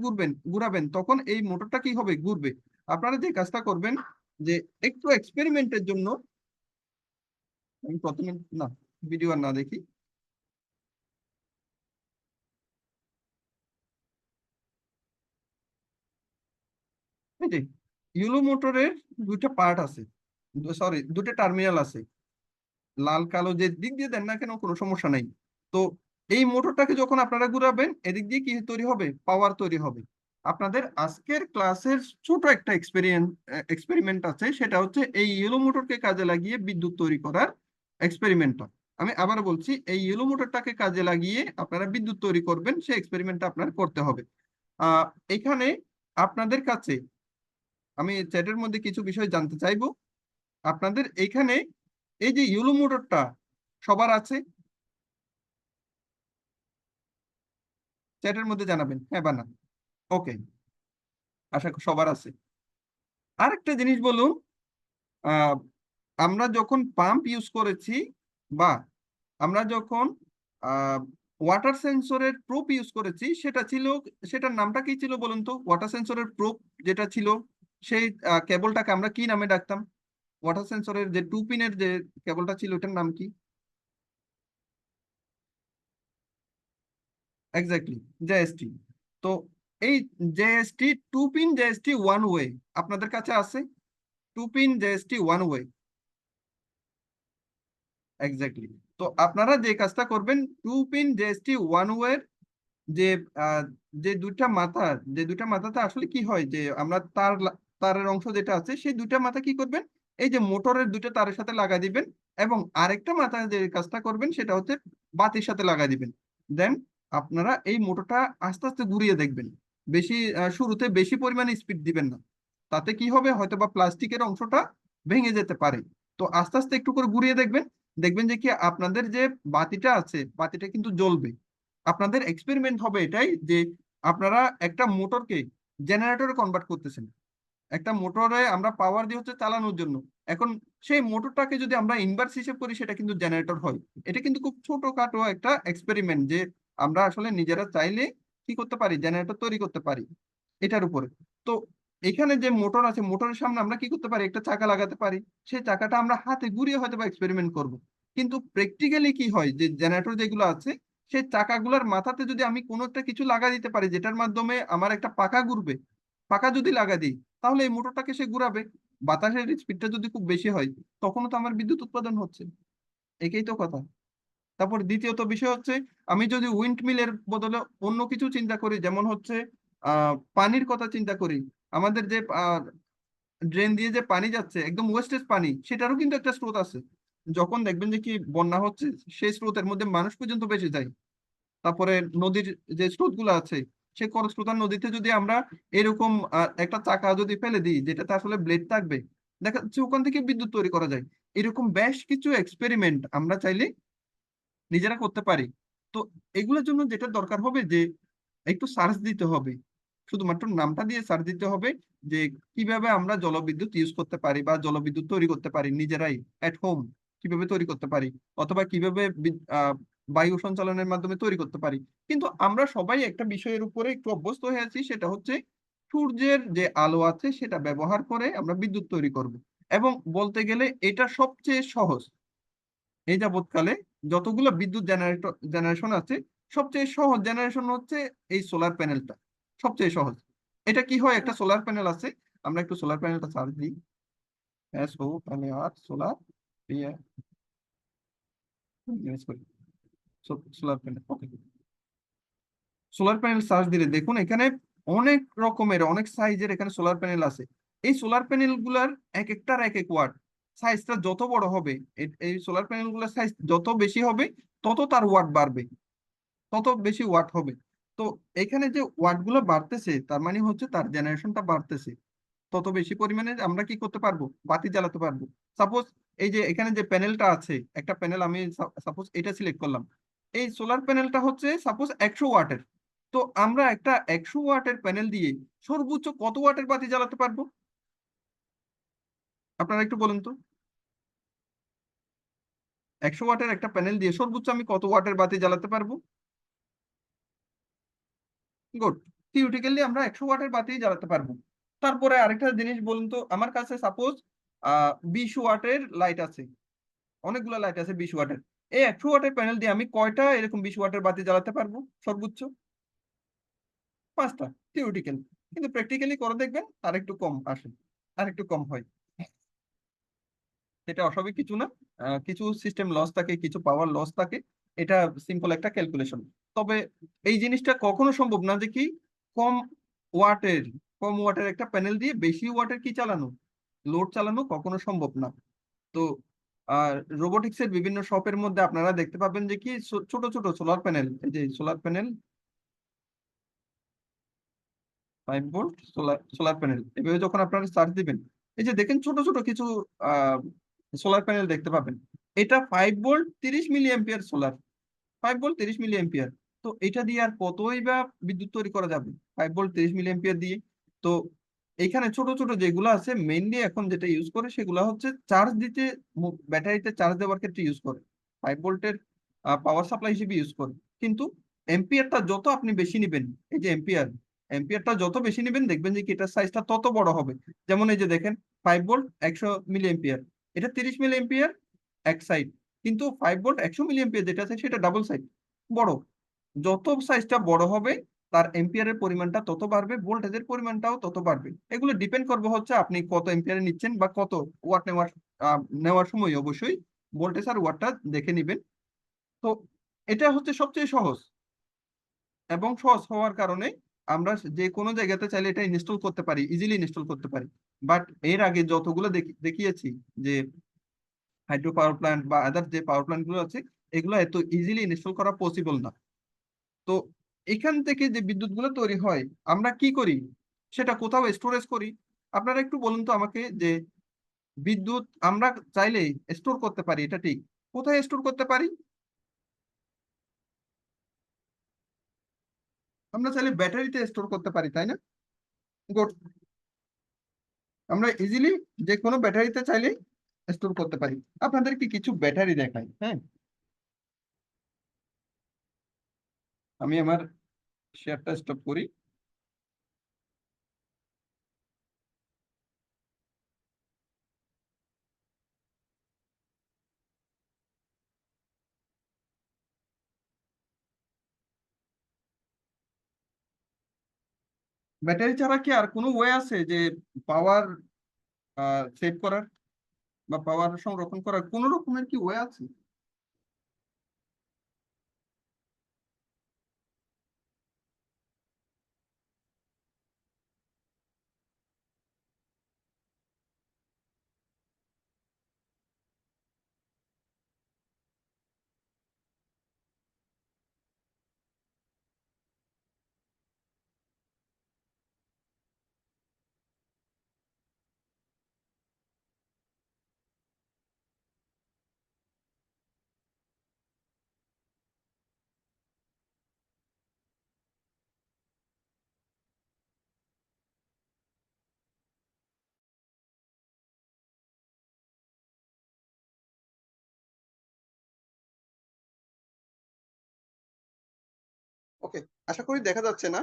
A: ঘুরাবেন, তখন এই মোটরটা কি হবে, ঘুরবে। আপনারা যে কাজটা করবেন, যে একটু এক্সপেরিমেন্টের জন্য, আমি প্রথমে না, ভিডিও আর না দেখি। এই যে ইউলো মোটরের দুইটা পার্ট আছে, সরি, দুটো টার্মিনাল আছে, লাল কালো যে দিক দিয়ে দেন না কেন কোনো সমস্যা নাই। তো এই মোটরটাকে যখন আপনারা ঘুরাবেন, এদিক দিয়ে কি তৈরি হবে, পাওয়ার তৈরি হবে। আপনাদের আজকের ক্লাসের ছোট একটা এক্সপেরিমেন্ট আছে, সেটা হচ্ছে এই ইয়েলো মোটরকে কাজে লাগিয়ে বিদ্যুৎ তৈরি করার এক্সপেরিমেন্টটা। আমি আবার বলছি, এই ইয়েলো মোটরটাকে কাজে লাগিয়ে আপনারা বিদ্যুৎ তৈরি করবেন, সেই এক্সপেরিমেন্টটা আপনার করতে হবে। আহ এখানে আপনাদের কাছে আমি চ্যাটের মধ্যে কিছু বিষয় জানতে চাইবো। আপনাদের এখানে এই যে ইয়েলো মোটরটা সবার আছে, চ্যাটের মধ্যে জানাবেন, হ্যাঁ বা না। ওকে, আশা করি সবার আছে। আরেকটা জিনিস বলুন, আহ, আমরা যখন পাম্প ইউজ করেছি, বা আমরা যখন ওয়াটার সেন্সরের প্রোব ইউজ করেছি, সেটা ছিল, সেটার নামটা কি ছিল বলুন তো, ওয়াটার সেন্সরের প্রোব যেটা ছিল, সেই কেবলটাকে আমরা কি নামে ডাকতাম, ওয়াটার সেন্সরের যে 2 পিনের যে কেবলটা ছিল, ওটার নাম কি? Exactly, JST. তো এই JST, 2 pin JST one way আপনাদের কাছে আছে, 2 pin JST one way. Exactly. তো আপনারা যে কাজটা করবেন, 2 পিন জেএসটি ওয়ান ওয়ে যে আহ, যে দুইটা মাথাতে আসলে কি হয়, যে আমরা তারের অংশ যেটা আছে, সেই দুইটা মাথা কি করবেন, এই যে মোটরের দুইটা তারের সাথে লাগা দিবেন। এবং আরেকটা মাথা যে কাজটা করবেন, সেটা হচ্ছে বাতির সাথে লাগা দিবেন। দেন আপনারা এই মোটরটা আস্তে আস্তে ঘুরিয়ে দেখবেন। বেশি শুরুতে বেশি পরিমাণে স্পিড দিবেন না, তাতে কি হবে, হয়তো বা প্লাস্টিকের অংশটা ভেঙে যেতে পারে। তো আস্তে আস্তে একটু করে ঘুরিয়ে দেখবেন, দেখবেন যে কি আপনাদের যে বাতিটা আছে, বাতিটা কিন্তু জ্বলবে। আপনাদের এক্সপেরিমেন্ট হবে এটাই, যে আপনারা একটা মোটরকে জেনারেটরে কনভার্ট করতেছেন। একটা মোটরে আমরা পাওয়ার দিয়ে হচ্ছে চালানোর জন্য। এখন সেই মোটরটাকে যদি আমরা ইনভার্স হিসেব করি, সেটা কিন্তু জেনারেটর হয়। এটা কিন্তু খুব ছোটখাটো একটা এক্সপেরিমেন্ট, যে আমরা আসলে নিজেরা চাইলে কি করতে পারি, জেনারেটর তৈরি করতে পারি এটার উপরে। তো এখানে যে মোটর আছে, মোটরের সামনে আমরা কি করতে পারি, একটা চাকা লাগাতে পারি। সেই চাকাটা আমরা হাতে ঘুরিয়ে হয়তো বা এক্সপেরিমেন্ট করব। কিন্তু প্র্যাকটিক্যালি কি হয়, যে জেনারেটর যেগুলো আছে, সেই চাকাগুলোর মাথাতে যদি আমি কোনো একটা কিছু লাগা দিতে পারি, যেটার মাধ্যমে আমার একটা পাখা ঘুরবে, পাখা যদি লাগা দিই, তাহলে এই মোটরটাকে সে ঘুরাবে। বাতাসের স্পিডটা যদি খুব বেশি হয়, তখনও তো আমার বিদ্যুৎ উৎপাদন হচ্ছে। এটাই তো কথা। তারপর দ্বিতীয়ত বিষয় হচ্ছে, আমি যদি উইন্ড মিলের বদলে অন্য কিছু চিন্তা করি, যেমন হচ্ছে পানির কথা চিন্তা করি, আমাদের যে ড্রেন দিয়ে যে পানি যাচ্ছে একদম ওয়েস্টেজ পানি, সেটারও কিন্তু একটা স্রোত আছে। যখন দেখবেন যে কি বন্যা হচ্ছে, সেই স্রোতের মধ্যে মানুষ পর্যন্ত বেঁচে যায়। তারপরে নদীর যে স্রোতগুলো আছে, সেই খরস্রোতা নদীতে যদি আমরা এরকম একটা চাকা যদি ফেলে দিই, যেটাতে আসলে ব্লেড থাকবে, দেখা যাচ্ছে ওখান থেকে বিদ্যুৎ তৈরি করা যায়। এরকম বেশ কিছু এক্সপেরিমেন্ট আমরা চাইলে নিজেরা করতে পারি। তো এগুলোর জন্য যেটা দরকার হবে যে একটু সার্চ দিতে হবে, শুধুমাত্র নামটা দিয়ে সার্চ দিতে হবে যে কিভাবে আমরা জলবিদ্যুৎ ইউজ করতে পারি বা জলবিদ্যুৎ তৈরি করতে পারি নিজেরাই এট হোম, কিভাবে তৈরি করতে পারি, অথবা কিভাবে বায়ু সঞ্চালনের মাধ্যমে তৈরি করতে পারি। কিন্তু আমরা সবাই একটা বিষয়ের উপরে একটু অভ্যস্ত হয়ে আছি, সেটা হচ্ছে সূর্যের যে আলো আছে সেটা ব্যবহার করে আমরা বিদ্যুৎ তৈরি করব। এবং বলতে গেলে এটা সবচেয়ে সহজ। এই যাবৎকালে যতগুলো বিদ্যুৎ জেনারেশন আছে, সবচেয়ে সহজ জেনারেশন হচ্ছে এই সোলার প্যানেলটা, সবচেয়ে সহজ। এটা কি হয়, একটা সোলার প্যানেল আছে, আমরা একটু সোলার প্যানেলটা চার্জ দিই। সোলার সোলার প্যানেল, ওকে। সোলার প্যানেল চার্জ দিলে দেখুন এখানে অনেক রকমের অনেক সাইজের এখানে সোলার প্যানেল আছে। এই সোলার প্যানেল গুলার এক একটার এক এক ওয়াট। সাইজটা যত বড় হবে, এই সোলার প্যানেল গুলার সাইজ যত বেশি হবে, তত তার ওয়াট বাড়বে, তত বেশি ওয়াট হবে। তো এখানে যে ওয়াট গুলো বাড়তেছে, তার মানে হচ্ছে তার জেনারেশনটা বাড়তেছে। তত বেশি পরিমাণে আমরা কি করতে পারবো, বাতি জ্বালাতে পারবো। সাপোজ এই যে এখানে যে প্যানেলটা আছে, একটা প্যানেল আমি সাপোজ এটা সিলেক্ট করলাম, এই সোলার প্যানেলটা হচ্ছে সাপোজ 100 ওয়াটের। তো আমরা একটা 100 ওয়াটের প্যানেল দিয়ে সর্বোচ্চ কত ওয়াটের বাতি জ্বালাতে পারবো, আপনারা একটু বলুন তো। 100 ওয়াটের একটা প্যানেল দিয়ে সর্বোচ্চ আমি কত ওয়াটের বাতি জ্বালাতে পারবো? গুড। থিওরিটিক্যালি আমরা 100 ওয়াটের বাতি জ্বালাতে পারবো। তারপরে আরেকটা জিনিস বলুন তো, আমার কাছে সাপোজ 20 ওয়াটের লাইট আছে, অনেকগুলো লাইট আছে 20 ওয়াটের। এই 100 ওয়াটের প্যানেল দিয়ে আমি কয়টা এরকম 20 ওয়াটের বাতি জ্বালাতে পারবো সর্বোচ্চ? 5টা। থিওরিটিক্যাল। কিন্তু প্র্যাকটিক্যালি করে দেখবেন আর একটু কম আসে, আর একটু কম হয়। এটা অস্বাভাবিক কিছু না। কিছু সিস্টেম লস থাকে, কিছু পাওয়ার লস থাকে। এটা সিম্পল একটা ক্যালকুলেশন। তবে এই জিনিসটা কখনো সম্ভব না যে কি কম ওয়াটের কম ওয়াটের একটা প্যানেল দিয়ে বেশি ওয়াটের কি চালানো, লোড চালানো কখনো সম্ভব না। তো আর রোবোটিক্স এর বিভিন্ন শপের মধ্যে আপনারা দেখতে পাবেন যে কি ছোট ছোট সোলার প্যানেল, এই যে solar panel, 5 volt solar solar panel, এভাবে যখন আপনারা সার্চ দিবেন, এই যে দেখেন ছোট ছোট কিছু সোলার প্যানেল দেখতে পাবেন। এটা 5 volt 30 milli ampere solar, 5 volt 30 milli ampere. তো এটা দিয়ে আর কতই বা বিদ্যুৎ তৈরি করা যাবে 5 ভোল্ট 30 মিলি অ্যাম্পিয়ার দিয়ে? তো এখানে ছোট ছোট যেগুলো আছে মেইনলি এখন যেটা ইউজ করে সেগুলো হচ্ছে চার্জ দিতে, ব্যাটারিতে চার্জ দেওয়ার ক্ষেত্রে ইউজ করে, 5 ভোল্টের পাওয়ার সাপ্লাই হিসেবে ইউজ করে। কিন্তু এম্পিয়ারটা যত আপনি বেশি নেবেন, এই যে এম্পিয়ারটা যত বেশি নেবেন, দেখবেন যে কি এটার সাইজটা তত বড় হবে। যেমন এই যে দেখেন 5 ভোল্ট 100 মিলি এম্পিয়ার, এটা 30 মিলি এম্পিয়ার এক সাইড। কিন্তু 5 ভোল্ট 100 মিলি এম্পিয়ার যেটা আছে সেটা ডাবল সাইড, বড়। যত সাইজটা বড় হবে, তার এম্পিয়ারের পরিমাণটা তত বাড়বে, ভোল্টেজের পরিমাণটাও তত বাড়বে। এগুলো ডিপেন্ড করবে হচ্ছে আপনি কত এম্পিয়ারে নিচ্ছেন বা কত ওয়াট নেওয়ার সময় অবশ্যই ভোল্টেজ আর ওয়াটটা দেখে নিবেন। তো এটা হচ্ছে সবচেয়ে সহজ, এবং সহজ হওয়ার কারণে আমরা যে কোনো জায়গাতে চাইলে এটা ইনস্টল করতে পারি, ইজিলি ইনস্টল করতে পারি। বাট এর আগে যতগুলো দেখিয়েছি যে হাইড্রো পাওয়ার প্ল্যান্ট বা আদার যে পাওয়ার প্ল্যান্ট গুলো আছে, এগুলো এত ইজিলি ইনস্টল করা পসিবল না। তো এখান থেকে যে বিদ্যুৎ গুলো তৈরি হয়, আমরা কি করি, সেটা কোথাও স্টোরেজ করি। আপনারা একটু বলুন তো আমাকে যে বিদ্যুৎ আমরা চাইলে স্টোর করতে পারি, এটা ঠিক, কোথায় স্টোর করতে পারি? আমরা চাইলে ব্যাটারিতে স্টোর করতে পারি, তাই না? গুড। আমরা ইজিলি যে কোনো ব্যাটারিতে চাইলে স্টোর করতে পারি। আপনাদেরকে কিছু ব্যাটারি দেখাই, হ্যাঁ। আমি আমার শেয়ারটা স্টপ করি। ব্যাটারি ছাড়া কি আর কোনো ওয়ে আছে যে পাওয়ার সেট করার বা পাওয়ার সংরক্ষণ করার কোন রকমের কি ওয়ে আছে? ওকে, আশা করি দেখা যাচ্ছে না।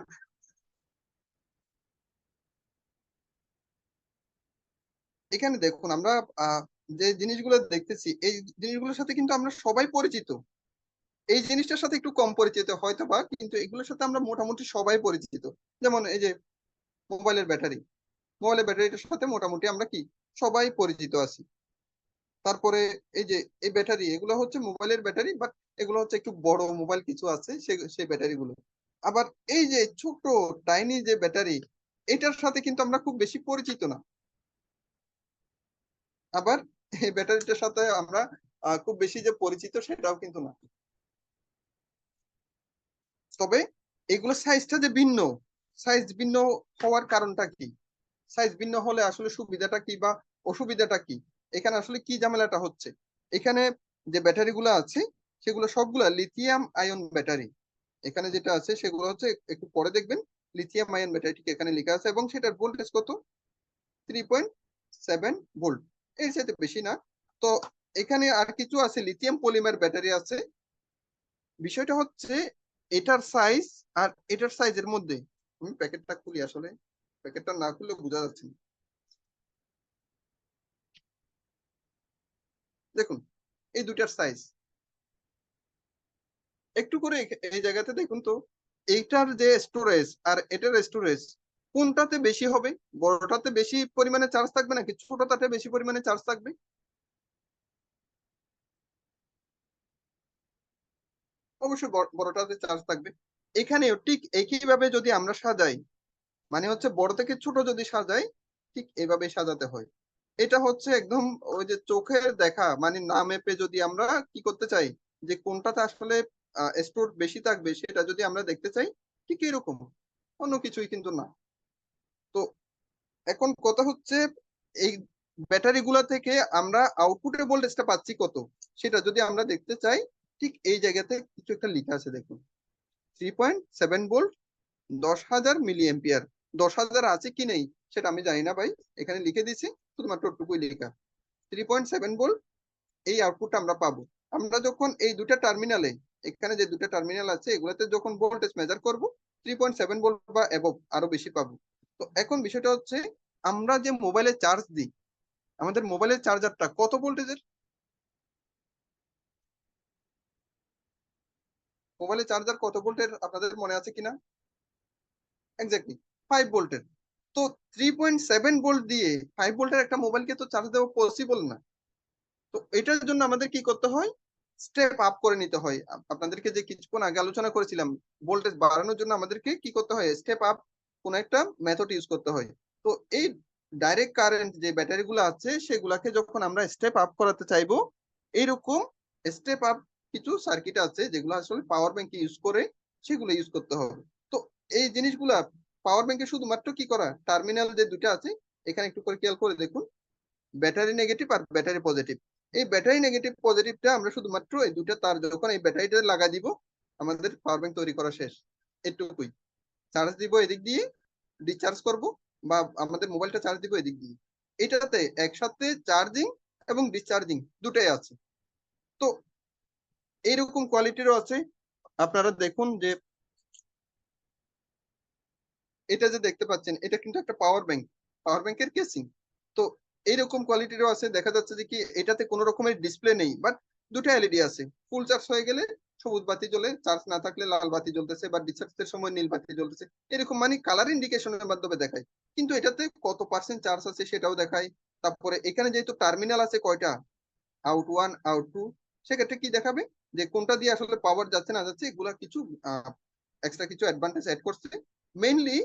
A: এখানে দেখুন আমরা আহ, যে জিনিসগুলো দেখতেছি এই জিনিসগুলোর সাথে কিন্তু আমরা সবাই পরিচিত। এই জিনিসটার সাথে একটু কম পরিচিত হয়তো বা, কিন্তু এগুলোর সাথে আমরা মোটামুটি সবাই পরিচিত। যেমন এই যে মোবাইলের ব্যাটারি, মোবাইলের ব্যাটারিটার সাথে মোটামুটি আমরা কি সবাই পরিচিত আছি। তারপরে এই যে এই ব্যাটারি, এগুলো হচ্ছে মোবাইলের ব্যাটারি, বাট এগুলো হচ্ছে একটু বড় মোবাইল কিছু আছে সেই ব্যাটারি গুলো। আবার এই যে ছোট টাইনি যে ব্যাটারি, এটার সাথে কিন্তু আমরা খুব বেশি পরিচিত না। আবার এই ব্যাটারিটার সাথে আমরা খুব বেশি যে পরিচিত সেটাও কিন্তু না। তবে এগুলো সাইজটা যে ভিন্ন, সাইজ ভিন্ন হওয়ার কারণটা কি? সাইজ ভিন্ন হলে আসলে সুবিধাটা কি বা অসুবিধাটা কি? এখানে আসলে কি ঝামেলাটা হচ্ছে? এখানে যে ব্যাটারি গুলো আছে সেগুলো সবগুলা লিথিয়াম আয়ন ব্যাটারি। এখানে যেটা আছে সেগুলো হচ্ছে, একটু পরে দেখবেন লিথিয়াম আয়ন ব্যাটারি ঠিক এখানে লেখা আছে, এবং সেটার ভোল্টেজ কত? 3.7 ভোল্ট, এর সাথে বেশি না। তো এখানে আর কিছু আছে, লিথিয়াম পলিমার ব্যাটারি আছে। বিষয়টা হচ্ছে এটার সাইজ আর এটার সাইজের মধ্যে, আমি প্যাকেটটা খুলি, আসলে প্যাকেটটা না খুললে বোঝা যাচ্ছে না। দেখুন এই দুটার সাইজ একটু করে এই জায়গাতে দেখুন তো, এইটার যে স্টোরেজ আর এটার স্টোরেজ কোনটাতে বেশি হবে? বড়টাতে বেশি পরিমাণে চার্জ থাকবে নাকি ছোটটাতে বেশি পরিমাণে চার্জ থাকবে? অবশ্যই বড়টাতে চার্জ থাকবে। এখানেও ঠিক একইভাবে যদি আমরা সাজাই, মানে হচ্ছে বড় থেকে ছোট যদি সাজাই, ঠিক এভাবে সাজাতে হয়। এটা হচ্ছে একদম ওই যে চোখের দেখা, মানে না মেপে যদি আমরা কি করতে চাই, যে কোনটাতে আসলে স্টোর বেশি থাকবে সেটা যদি আমরা দেখতে চাই, ঠিক এরকম, অন্য কিছুই কিন্তু না। তো এখন কথা হচ্ছে এই ব্যাটারি গুলা থেকে আমরা আউটপুটের ভোল্টেজটা পাচ্ছি কত, সেটা যদি আমরা দেখতে চাই, ঠিক এই জায়গাতে কিছু একটা লেখা আছে দেখুন, 3.7 ভোল্ট, 10,000 মিলি এম্পিয়ার। 10,000 আছে কি নেই সেটা আমি জানি না ভাই, এখানে লিখে দিছি, শুধুমাত্র ওটুকুই লেখা। 3.7 ভোল্ট এই আউটপুটটা আমরা পাবো। আমরা যখন এই দুটা টার্মিনালে, এখানে যে দুটা টার্মিনাল আছে এগুলোতে যখন ভোল্টেজ মেজার করব, 3.7 ভোল্ট বা এবভ আরো বেশি পাবো। তো এখন বিষয়টা হচ্ছে, আমরা যে মোবাইলে চার্জ দিই, আমাদের মোবাইলের চার্জারটা কত ভোল্টেজের? মোবাইলের চার্জার কত ভোল্টের আপনাদের মনে আছে কিনা? এক্স্যাক্টলি 5 ভোল্টের। তো 3.7 ভোল্ট দিয়ে 5 ভোল্টের একটা মোবাইলকে তো চার্জ দেওয়া পসিবল না। তো এটার জন্য আমাদের কি করতে হয়? স্টেপ আপ করে নিতে হয়। আপনাদেরকে যে কিছুক্ষণ আগে আলোচনা করেছিলাম, ভোল্টেজ বাড়ানোর জন্য আমাদেরকে কি করতে হয়? স্টেপ আপ কোন একটা মেথড ইউজ করতে হয়। তো এই ডাইরেক্ট কারেন্ট যে ব্যাটারি গুলো আছে সেগুলাকে যখন আমরা স্টেপ আপ করাতে চাইবো, এইরকম স্টেপ আপ কিছু সার্কিট আছে যেগুলো আসলে পাওয়ার ব্যাংক ইউজ করে, সেগুলো ইউজ করতে হবে। তো এই জিনিসগুলা পাওয়ার ব্যাংকে শুধুমাত্র কি করা, টার্মিনাল যে দুটো আছে এখানে একটু করে খেয়াল করে দেখুন, ব্যাটারি নেগেটিভ আর ব্যাটারি পজিটিভ। এই ব্যাটারি নেগেটিভ পজিটিভটা আমরা শুধুমাত্র এই দুটা তার যখন এই ব্যাটারিটা লাগা দিব, আমাদের পাওয়ার ব্যাংক তৈরি করা শেষ। এটুকুই। চার্জ দিব এদিক দিয়ে, ডিসচার্জ করব, বা আমাদের মোবাইলটা চার্জ দিব এদিক দিয়ে। এটাতে একসাথে চার্জিং এবং ডিসচার্জিং দুটাই আছে। তো এইরকম কোয়ালিটিরও আছে। আপনারা দেখুন যে এটা যে দেখতে পাচ্ছেন এটা কিন্তু একটা পাওয়ার ব্যাংক, পাওয়ার ব্যাংকের কেসিং। তো এইরকম কোয়ালিটিরও আছে, দেখা যাচ্ছে যে কি এটাতে কোনো রকমের ডিসপ্লে নেই, বাট দুটো এলইডি আছে। ফুল চার্জ হয়ে গেলে সবুজ বাতি জ্বলে, চার্জ না থাকলে লাল বাতি জ্বলতেছে, বা ডিসচার্জের সময় নীল বাতি জ্বলতেছে, এরকম মানে কালার ইন্ডিকেশনের মাধ্যমে দেখায়। কিন্তু এটাতে কত পার্সেন্ট চার্জ আছে সেটাও দেখায়, তারপরে এখানে যেহেতু টার্মিনাল আছে কয়টা, আউট 1 আউট 2, সেক্ষেত্রে কি দেখাবে যে কোনটা দিয়ে আসলে পাওয়ার যাচ্ছে না যাচ্ছে, এগুলা কিছু এক্সট্রা কিছু অ্যাডভান্টেজ অ্যাড করছে। মেইনলি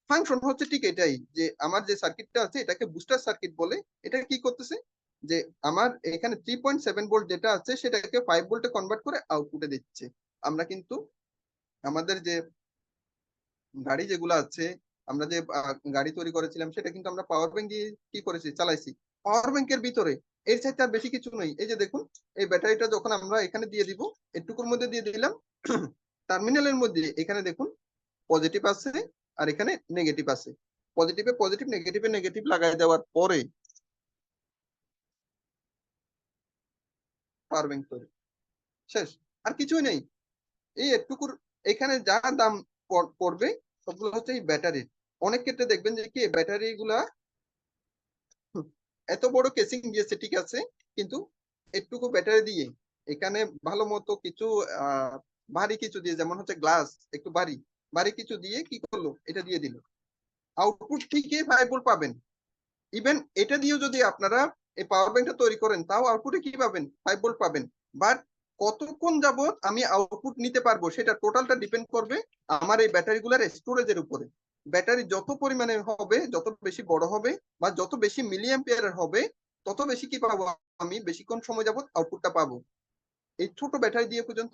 A: ফাংশন হচ্ছে ঠিক এটাই, যে আমার যে সার্কিটটা আছে এটাকে বুস্টার সার্কিট বলে। এটা কি করতেছে যে আমার এখানে 3.7 ভোল্ট যেটা আছে সেটাকে 5 ভোল্টে কনভার্ট করে আউটপুটে দিচ্ছে। আমরা কিন্তু আমাদের যে গাড়ি যেগুলো আছে, আমরা যে গাড়ি তৈরি করেছিলাম সেটা কিন্তু আমরা পাওয়ার ব্যাংক দিয়ে কি করেছি, চালাইছি। পাওয়ার ব্যাংকের ভিতরে এর চাইতে আর বেশি কিছু নেই। এই যে দেখুন, এই ব্যাটারিটা যখন আমরা এখানে দিয়ে দিব, এটুকুর মধ্যে দিয়ে দিলাম, টার্মিনালের মধ্যে এখানে দেখুন পজিটিভ আছে আর এখানে নেগেটিভ আছে। পজিটিভে পজিটিভ, নেগেটিভে নেগেটিভ লাগাই দেওয়ার পরে পাওয়ার ব্যাংক তৈরি, শেষ। আর কিছুই নেই। এই এটুকুর এখানে যা দাম পড়বে সবগুলো হচ্ছে এই ব্যাটারির। অনেক ক্ষেত্রে দেখবেন যে কি ব্যাটারি গুলা এত বড় কেসিং দিয়েছে ঠিক আছে, কিন্তু একটুকু ব্যাটারি দিয়ে এখানে ভালো মতো কিছু আহ ভারী কিছু দিয়ে, যেমন হচ্ছে গ্লাস, একটু ভারী ভারী কিছু দিয়ে কি করলো, এটা দিয়ে দিল, আউটপুট ঠিকই 5 ভোল্ট পাবেন। ইভেন এটা দিয়েও যদি আপনারা এই পাওয়ার ব্যাংকটা তৈরি করেন তাও আউটপুটে কি পাবেন, 5 ভোল্ট পাবেন। বাট কতক্ষণ যাবত আমি আউটপুট নিতে পারবো সেটা টোটালটা ডিপেন্ড করবে আমার এই ব্যাটারিগুলোর স্টোরেজের উপরে। ব্যাটারি যত পরিমাণে হবে, যত বেশি বড় হবে বা যত বেশি মিলি অ্যাম্পিয়ারের হবে, তত বেশি কি পাবো, আমি বেশিক্ষণ সময় যাবত আউটপুটটা পাবো। এই ছোট ব্যাটারি দিয়ে পর্যন্ত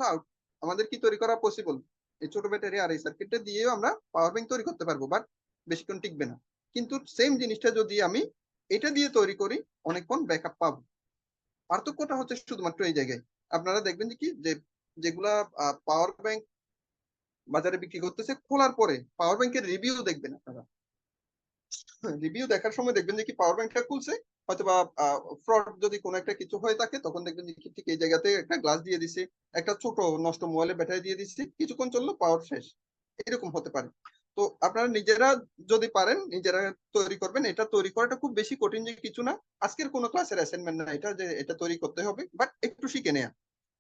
A: আমাদের কি তৈরি করা পসিবল, এই ছোট ব্যাটারি আর এই সার্কিটটা দিয়েও আমরা পাওয়ার ব্যাংক তৈরি করতে পারবো, বাট বেশিক্ষণ টিকবে না। কিন্তু সেম জিনিসটা যদি আমি এটা দিয়ে তৈরি করি, অনেকক্ষণ ব্যাকআপ পাবো। পার্থক্যটা হচ্ছে শুধুমাত্র এই জায়গায়। আপনারা দেখবেন যে কি, যে যেগুলা পাওয়ার ব্যাংক বাজারে বিক্রি করতেছে, খোলার পরে পাওয়ার ব্যাংকের রিভিউ দেখবেন আপনারা। রিভিউ দেখার সময় দেখবেন যে কি পাওয়ার ব্যাংকটা খুলছে, হয়তোবা ফ্রড যদি কোনো একটা কিছু হয়ে থাকে, তখন দেখবেন যে ঠিক এই জায়গাতে একটা গ্লাস দিয়ে দিছে, একটা ছোট নষ্ট মোবাইলের ব্যাটারি দিয়ে দিচ্ছে, কিছুক্ষণ চললো পাওয়ার শেষ, এরকম হতে পারে। তো আপনারা নিজেরা যদি পারেন নিজেরা তৈরি করবেন। এটা তৈরি করাটা খুব বেশি কঠিন যে কিছু না, আজকের কোনো ক্লাসের অ্যাসাইনমেন্ট না এটা, যে এটা তৈরি করতে হবে, বাট একটু শিখে নেয়া।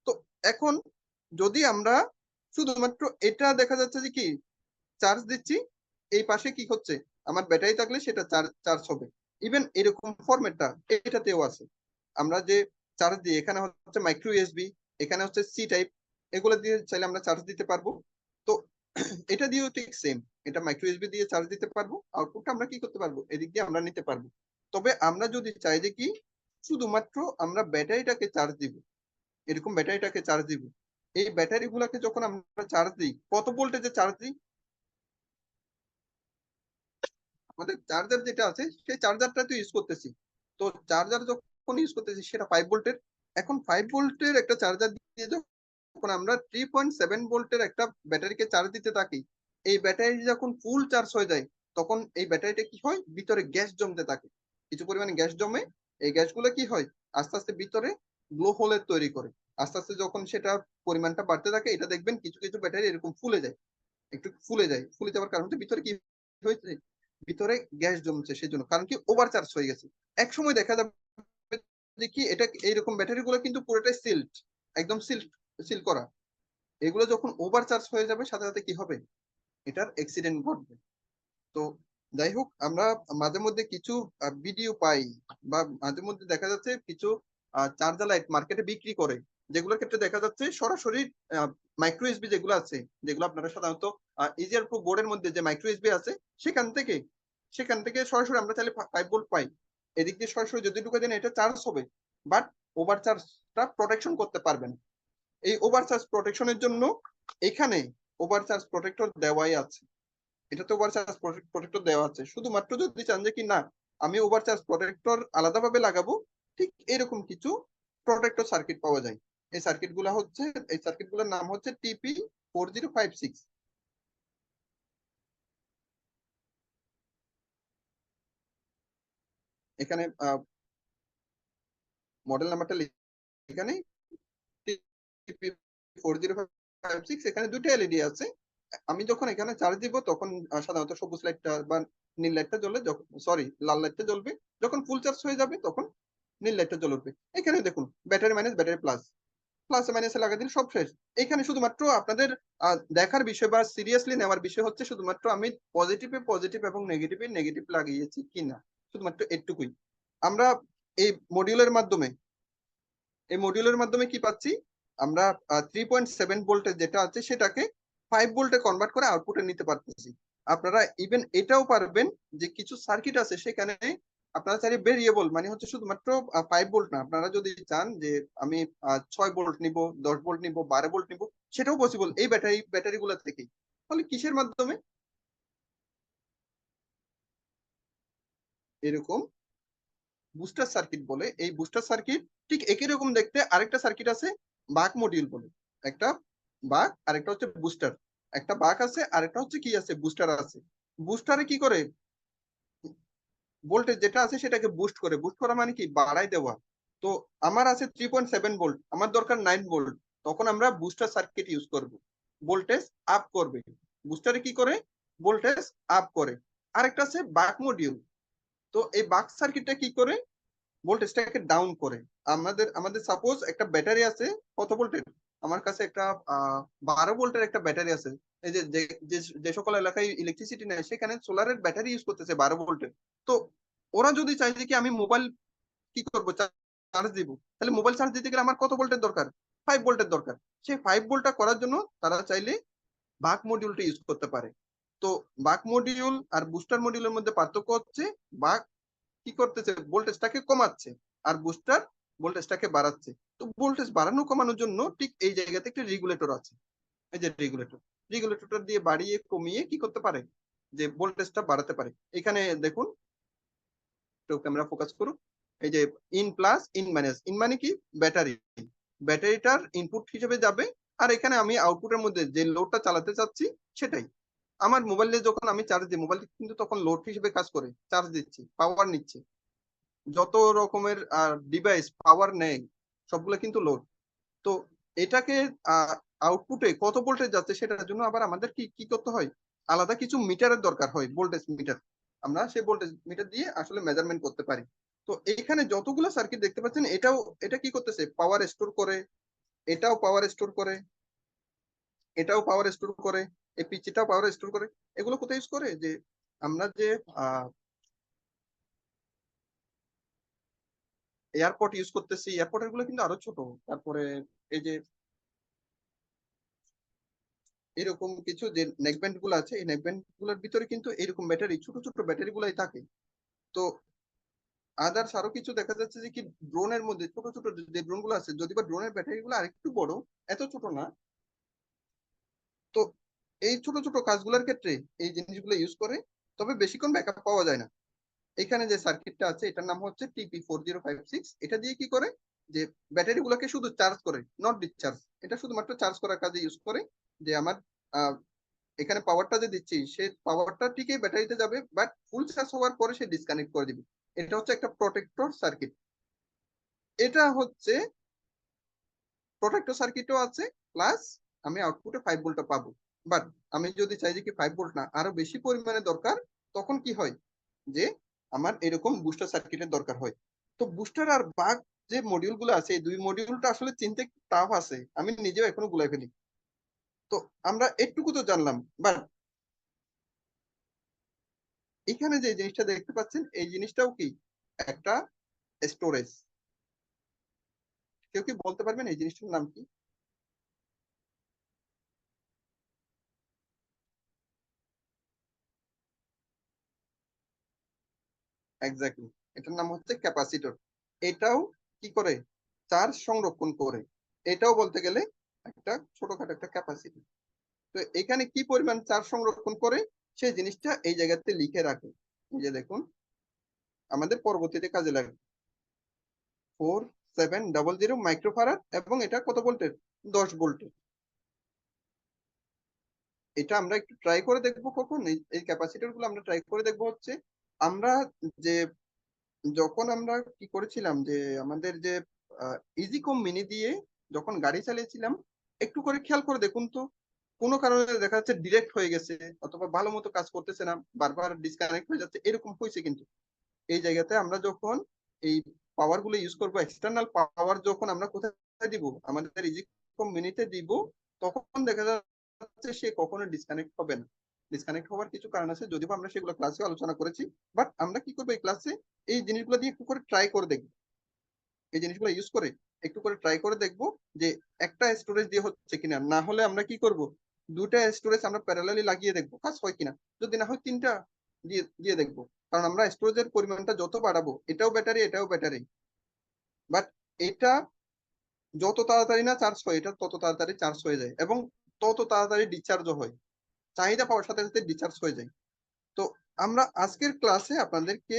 A: তো এখন যদি আমরা শুধুমাত্র এটা দেখা যাচ্ছে যে কি চার্জ দিচ্ছি, এই পাশে কি হচ্ছে, আমার ব্যাটারি থাকলে সেটা চার্জ হবে। ইভেন এরকম ফরম্যাটটা এটাতেও আছে। আমরা যে চার্জ দিই, এখানে হচ্ছে মাইক্রো ইউএসবি, এখানে হচ্ছে সি টাইপ, এগুলো দিয়ে চাইলে আমরা চার্জ দিতে পারবো। তো এটা দিয়েও ঠিক সেম, এটা মাইক্রো ইউএসবি দিয়ে চার্জ দিতে পারবো, আউটপুটটা আমরা কি করতে পারবো, এদিক দিয়ে আমরা নিতে পারবো। তবে আমরা যদি চাই যে কি শুধুমাত্র আমরা ব্যাটারিটাকে চার্জ দিব, এরকম ব্যাটারিটাকে চার্জ দিব, এই ব্যাটারি গুলাকে যখন আমরা চার্জ দিই, কত ভোল্টেজে চার্জ দিই, আমাদের চার্জার যেটা আছে সেই চার্জারটা তো ইউজ করতেছি। তো চার্জার যখন ইউজ করতেছি সেটা 5 ভোল্টের। এখন 5 ভোল্টের একটা চার্জার দিয়ে যখন আমরা 3.7 ভোল্টের একটা ব্যাটারিকে চার্জ দিতে থাকি, এই ব্যাটারি যখন ফুল চার্জ হয়ে যায়, তখন এই ব্যাটারিটা কি হয়, ভিতরে গ্যাস জমতে থাকে, কিছু পরিমাণে গ্যাস জমে। এই গ্যাসগুলো কি হয়, আস্তে আস্তে ভিতরে গ্লো হোলের তৈরি করে। আস্তে আস্তে যখন সেটা পরিমাণটা বাড়তে থাকে, এটা দেখবেন কিছু কিছু ব্যাটারি এরকম ফুলে যায়, একটু ফুলে যায়। ফুলে যাওয়ার কারণ হচ্ছে ভিতরে কি হয়েছে, ভিতরে গ্যাস জমছে, সেই জন্য, কারণ কি ওভার চার্জ হয়ে গেছে। এক সময় দেখা যাবে যে কি এটা এইরকম ব্যাটারি গুলো কিন্তু পুরোটাই সিল্ড, একদম সিল করা। এগুলো যখন ওভার চার্জ হয়ে যাবে, সাথে সাথে কি হবে, এটার অ্যাক্সিডেন্ট ঘটবে। তো যাই হোক, আমরা মাঝে মধ্যে কিছু ভিডিও পাই বা মাঝে মধ্যে দেখা যাচ্ছে কিছু চার্জার লাইট মার্কেটে বিক্রি করে, যেগুলোর ক্ষেত্রে দেখা যাচ্ছে সরাসরি মাইক্রো এসবি যেগুলো আছে, যেগুলো আপনারা সাধারণত ইজিয়ার প্রো বোর্ডের মধ্যে যে মাইক্রো এসবি আছে, সেখান থেকে সরাসরি আমরা চাইলে 5 ভোল্ট পাই। এদিক দিয়ে সরাসরি যদি ঢুকে দেন এটা চার্জ হবে, বাট ওভার চার্জটা প্রোটেকশন করতে পারবেন। এই ওভার চার্জ প্রোটেকশনের জন্য এখানে ওভার চার্জ প্রোটেক্টর দেওয়াই আছে, এটাতে ওভার চার্জ প্রোটেক্টর দেওয়া আছে। শুধুমাত্র যদি চান যে কি না আমি ওভার চার্জ প্রোটেক্টর আলাদাভাবে লাগাবো, ঠিক এরকম কিছু প্রোটেক্টর সার্কিট পাওয়া যায়। এই সার্কিট গুলোর নাম হচ্ছে TP4056। এখানে মডেল নাম্বারটা এখানে TP4056, এখানে দুটো এলইডি আছে। আমি যখন এখানে চার্জ দিব তখন সাধারণত সবুজ লাইটটা বা নীল লাইটটা জ্বলে, যখন সরি লাল লাইটটা জ্বলবে, যখন ফুল চার্জ হয়ে যাবে তখন নীল লাইটটা জ্বলে উঠবে। এখানে দেখুন battery minus battery plus, plus মাইনাসে লাগা দিলে সব শেষ। এখানে শুধুমাত্র আপনাদের দেখার বিষয় বা সিরিয়াসলি নেওয়ার বিষয় হচ্ছে শুধুমাত্র আমি পজিটিভে পজিটিভ এবং নেগেটিভে নেগেটিভ লাগিয়েছি কিনা, শুধুমাত্র এটুকুই। আমরা এই মডিউলের মাধ্যমে কি পাচ্ছি, আমরা 3.7 ভোল্টের যেটা আছে সেটাকে 5 ভোল্টে কনভার্ট করে আউটপুটে নিতে পারতেছি। আপনারা ইভেন এটাও পারবেন যে কিছু সার্কিট আছে সেখানে আপনারা চাইলে ভেরিয়েবল, মানে হচ্ছে শুধুমাত্র 5 ভোল্ট না, আপনারা যদি চান যে আমি 6 ভোল্ট নিব, 10 ভোল্ট নিব, 12 ভোল্ট নিব, সেটাও পসিবল এই ব্যাটারি গুলো থেকেই। তাহলে কিসের মাধ্যমে? এরকম বুস্টার সার্কিট বলে। এই বুস্টার সার্কিট ঠিক একই রকম দেখতে আরেকটা সার্কিট আছে, বাক মডিউল বলে। একটা বাক আর একটা হচ্ছে বুস্টার। একটা বাক আছে আর একটা হচ্ছে কি আছে, বুস্টার আছে। বুস্টারে কি করে, ভোল্টেজ যেটা আছে সেটাকে বুস্ট করে। বুস্ট করা মানে কি, বাড়াই দেওয়া। তো আমার আছে 3.7 ভোল্ট, আমার দরকার 9 ভোল্ট, তখন আমরা বুস্টার সার্কিট ইউজ করব। ভোল্টেজ আপ করবে, বুস্টারে কি করে, ভোল্টেজ আপ করে। আরেকটা আছে বাক মডিউল। তো এই বাক সার্কিটটা কি করে, ভোল্টেজটাকে ডাউন করে। আমাদের সাপোজ একটা ব্যাটারি আছে, কত ভোল্টের, আমার কাছে একটা 12 ভোল্টের একটা ব্যাটারি আছে। এই যে যে সকল এলাকায় ইলেকট্রিসিটি নেই সেখানে সোলারের ব্যাটারি ইউজ করতেছে 12 ভোল্টের। তো ওরা যদি চায় যে কি আমি মোবাইল কি করবো, চার্জ দিব, তাহলে মোবাইল চার্জ দিতে গেলে আমার কত ভোল্টের দরকার, 5 ভোল্টের দরকার। সেই 5 ভোল্টটা করার জন্য তারা চাইলে বাক মডিউলটা ইউজ করতে পারে। তো বাক মডিউল আর বুস্টার মডিউলের মধ্যে পার্থক্য হচ্ছে, বাক কি করতেছে, ভোল্টেজটাকে কমাচ্ছে, আর বুস্টার ভোল্টেজটাকে বাড়াচ্ছে। তো ভোল্টেজ বাড়ানো কমানোর জন্য ঠিক এই জায়গাতে একটা রেগুলেটর আছে। এই যে রেগুলেটরটা দিয়ে বাড়িয়ে কমিয়ে কি করতে পারে, যে ভোল্টেজটা বাড়াতে পারে। এখানে দেখুন, তো ক্যামেরা ফোকাস করুন। এই যে in plus, in minus. In মানে কি, ব্যাটারি, ব্যাটারিটার ইনপুট হিসেবে যাবে, আর এখানে আমি আউটপুটের মধ্যে যে লোডটা চালাতে চাচ্ছি সেটাই। আমার মোবাইলে যখন আমি চার্জ দিই, মোবাইল কিন্তু তখন লোড হিসেবে কাজ করে, চার্জ দিচ্ছি, পাওয়ার নিচ্ছে। যত রকমের ডিভাইস পাওয়ার নেয় সবগুলো কিন্তু লোড। তো এটাকে আউটপুটে কত ভোল্টেজ যাচ্ছে সেটার জন্য আবার আমাদের কি কি করতে হয়, আলাদা কিছু মিটারের দরকার হয়, ভোল্টেজ মিটার। আমরা সেই ভোল্টেজ মিটার দিয়ে আসলে মেজারমেন্ট করতে পারি। তো এইখানে যতগুলো সার্কিট দেখতে পাচ্ছেন, এটা কি করতেছে, পাওয়ার স্টোর করে, এটাও পাওয়ার স্টোর করে, এটাও পাওয়ার স্টোর করে, এই পিচিটাও পাওয়ার স্টোর করে। এগুলো কোথায় ইউজ করে, যে আমরা যে এয়ারপোর্ট ইউজ করতেছি, এয়ারপোর্টের গুলো কিন্তু আরো ছোট। তারপরে এই যে এরকম কিছু যে নেকব্যান্ড গুলো আছে, এই নেকব্যান্ড গুলোর ভিতরে কিন্তু এরকম ব্যাটারি, ছোট ছোট ব্যাটারি গুলাই থাকে। তো আদার্স আরো কিছু দেখা যাচ্ছে যে কি, ড্রোনের মধ্যে ছোট ছোট যে ড্রোন গুলো আছে, যদি বা ড্রোনের ব্যাটারি গুলো আরেকটু বড়, এত ছোট না। তো এই ছোট ছোট কাজগুলোর ক্ষেত্রে এই জিনিসগুলো ইউজ করে, তবে বেশিক্ষণ ব্যাকআপ পাওয়া যায় না। এখানে যে সার্কিটটা আছে এটার নাম হচ্ছে TP4056। এটা দিয়ে কি করে, যে ব্যাটারি গুলোকে শুধু চার্জ করে, নট ডিসচার্জ। এটা শুধুমাত্র চার্জ করার কাজে ইউজ করে। যে আমার আহ, এখানে পাওয়ারটা যে দিচ্ছি, সে পাওয়ারটা ঠিকই ব্যাটারিতে যাবে, বাট ফুল চার্জ হওয়ার পরে সে ডিসকানেক্ট করে দিবে। এটা হচ্ছে একটা প্রোটেক্টর সার্কিট। এটা হচ্ছে প্রোটেক্টর সার্কিটও আছে, প্লাস আমি আউটপুটে 5 ভোল্টটা পাবো। বাট আমি যদি চাই যে কি 5 ভোল্ট না, আরো বেশি পরিমাণে দরকার, তখন কি হয়, যে আমার এরকম বুস্টার সার্কিটের দরকার হয়। তো বুস্টার আর বাক যে মডিউল গুলো আছে, এই দুই মডিউলটা আসলে চিনতে টাফ আছে, আমি নিজেও এখনো গুলাই ফেলি। তো আমরা একটুকু তো জানলাম, বাট এখানে যে জিনিসটা দেখতে পাচ্ছেন, এই জিনিসটাও কি একটা স্টোরেজ। কেউ কি বলতে পারবেন এই জিনিসটার নাম কি? এক্স্যাক্টলি, এটার নাম হচ্ছে ক্যাপাসিটর। এটাও কি করে, চার্জ সংরক্ষণ করে। এটাও বলতে গেলে একটা ছোটখাটো একটা ক্যাপাসিটি। তো এখানে কি পরিমাণ চার্জ সংরক্ষণ করে সেই জিনিসটা এই জায়গাতে লিখে রাখে। এই যে দেখুন, আমাদের পরবর্তীতে কাজে লাগে। 4700 মাইক্রোফারাড, এবং এটা কত ভোল্টের, 10 ভোল্টের। এটা আমরা একটু ট্রাই করে দেখবো কখন, এই ক্যাপাসিটর গুলো আমরা ট্রাই করে দেখবো হচ্ছে, আমরা যে যখন আমরা কি করেছিলাম, যে আমাদের যে ইজিকম মিনি দিয়ে যখন গাড়ি চালিয়েছিলাম, একটু করে খেয়াল করে দেখুন তো, কোনো কারণে দেখা যাচ্ছে ডিরেক্ট হয়ে গেছে, অথবা ভালো মতো কাজ করতেছে না, বারবার ডিসকানেক্ট হয়ে যাচ্ছে, এরকম হয়েছে। কিন্তু এই জায়গাতে আমরা যখন এই পাওয়ার গুলো ইউজ করবো, এক্সটার্নাল পাওয়ার যখন আমরা কোথায় দিব, আমাদের ইজিকম মিনিতে দিব, তখন দেখা যাচ্ছে সে কখনো ডিসকানেক্ট হবে না। ডিসকানেক্ট হওয়ার কিছু কারণ আছে, যদিও আমরা সেগুলো ক্লাসে আলোচনা করেছি। বাট আমরা কি করবো, এই ক্লাসে এই জিনিসগুলো দিয়ে একটু করে ট্রাই করে দেখবো, এই জিনিসগুলো ইউজ করে একটু করে ট্রাই করে দেখবো যে একটা স্টোরেজ দিয়ে হচ্ছে কিনা। না হলে আমরা কি করব, দুটা স্টোরেজ আমরা প্যারালালি লাগিয়ে দেখবো কাজ হয় কিনা। যদি না হয় তিনটা দিয়ে দিয়ে দেখবো। কারণ আমরা স্টোরেজের পরিমাণটা যত বাড়াবো, এটাও ব্যাটারি এটাও ব্যাটারি, বাট এটা যত তাড়াতাড়ি না চার্জ হয়, এটা তত তাড়াতাড়ি চার্জ হয়ে যায় এবং তত তাড়াতাড়ি ডিসচার্জও হয়। চাহিদা পাওয়ার সাথে সাথে ডিসচার্জ হয়ে যায়। তো আমরা আজকের ক্লাসে আপনাদেরকে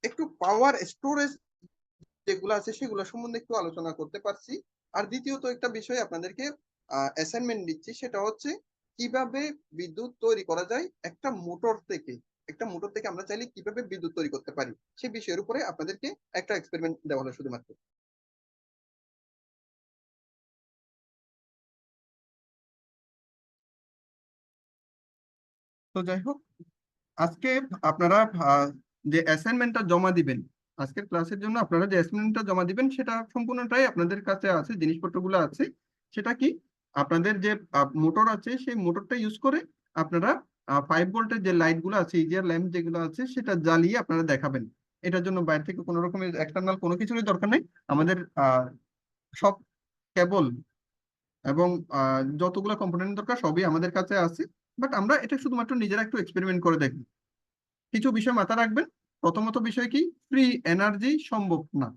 A: একটু পাওয়ার স্টোরেজ যেগুলো আছে সেগুলো সম্বন্ধে একটু আলোচনা করতে পারছি। আর দ্বিতীয়ত একটা বিষয় আপনাদেরকে অ্যাসাইনমেন্ট দিচ্ছি, সেটা হচ্ছে কিভাবে বিদ্যুৎ তৈরি করা যায় একটা মোটর থেকে। একটা মোটর থেকে আমরা চাইলে কিভাবে বিদ্যুৎ তৈরি করতে পারি সেই বিষয়ের উপরে আপনাদেরকে একটা এক্সপেরিমেন্ট দেওয়া হলো শুধুমাত্র। তো যাই হোক, আজকে আপনারা যে অ্যাসাইনমেন্টটা জমা দিবেন, আজকের ক্লাসের জন্য আপনারা যে অ্যাসাইনমেন্টটা জমা দিবেন সেটা সম্পূর্ণটাই আপনাদের কাছে আছে, জিনিসপত্রগুলো আছে। সেটা কি, আপনাদের যে মোটর আছে সেই মোটরটা ইউজ করে আপনারা 5 ভোল্টের যে লাইট গুলো আছে, ইজিআর ল্যাম্প যেগুলো আছে, সেটা জ্বালিয়ে আপনারা দেখাবেন। এটার জন্য বাইরে থেকে কোনো রকমের এক্সটার্নাল কোনো কিছুরই দরকার নেই। আমাদের সব কেবল এবং যতগুলো কম্পোনেন্ট দরকার সবই আমাদের কাছে আছে। বাট আমরা এটা শুধুমাত্র নিজেরা একটু এক্সপেরিমেন্ট করে দেখব। কিছু বিষয় মাথায় রাখবেন। প্রথমত বিষয় কি, ফ্রি এনার্জি সম্ভব না।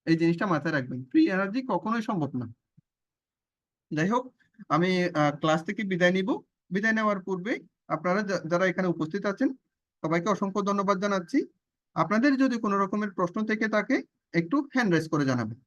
A: এই জিনিসটা মাথায় রাখবেন, ফ্রি এনার্জি কখনোই সম্ভব না। যাই হোক, আমি ক্লাস থেকে বিদায় নিব। বিদায় নেওয়ার পূর্বে আপনারা যারা এখানে উপস্থিত আছেন সবাইকে অসংখ্য ধন্যবাদ জানাচ্ছি। আপনাদের যদি কোনো রকমের প্রশ্ন থেকে থাকে একটু হ্যান্ড রেজ করে জানাবেন।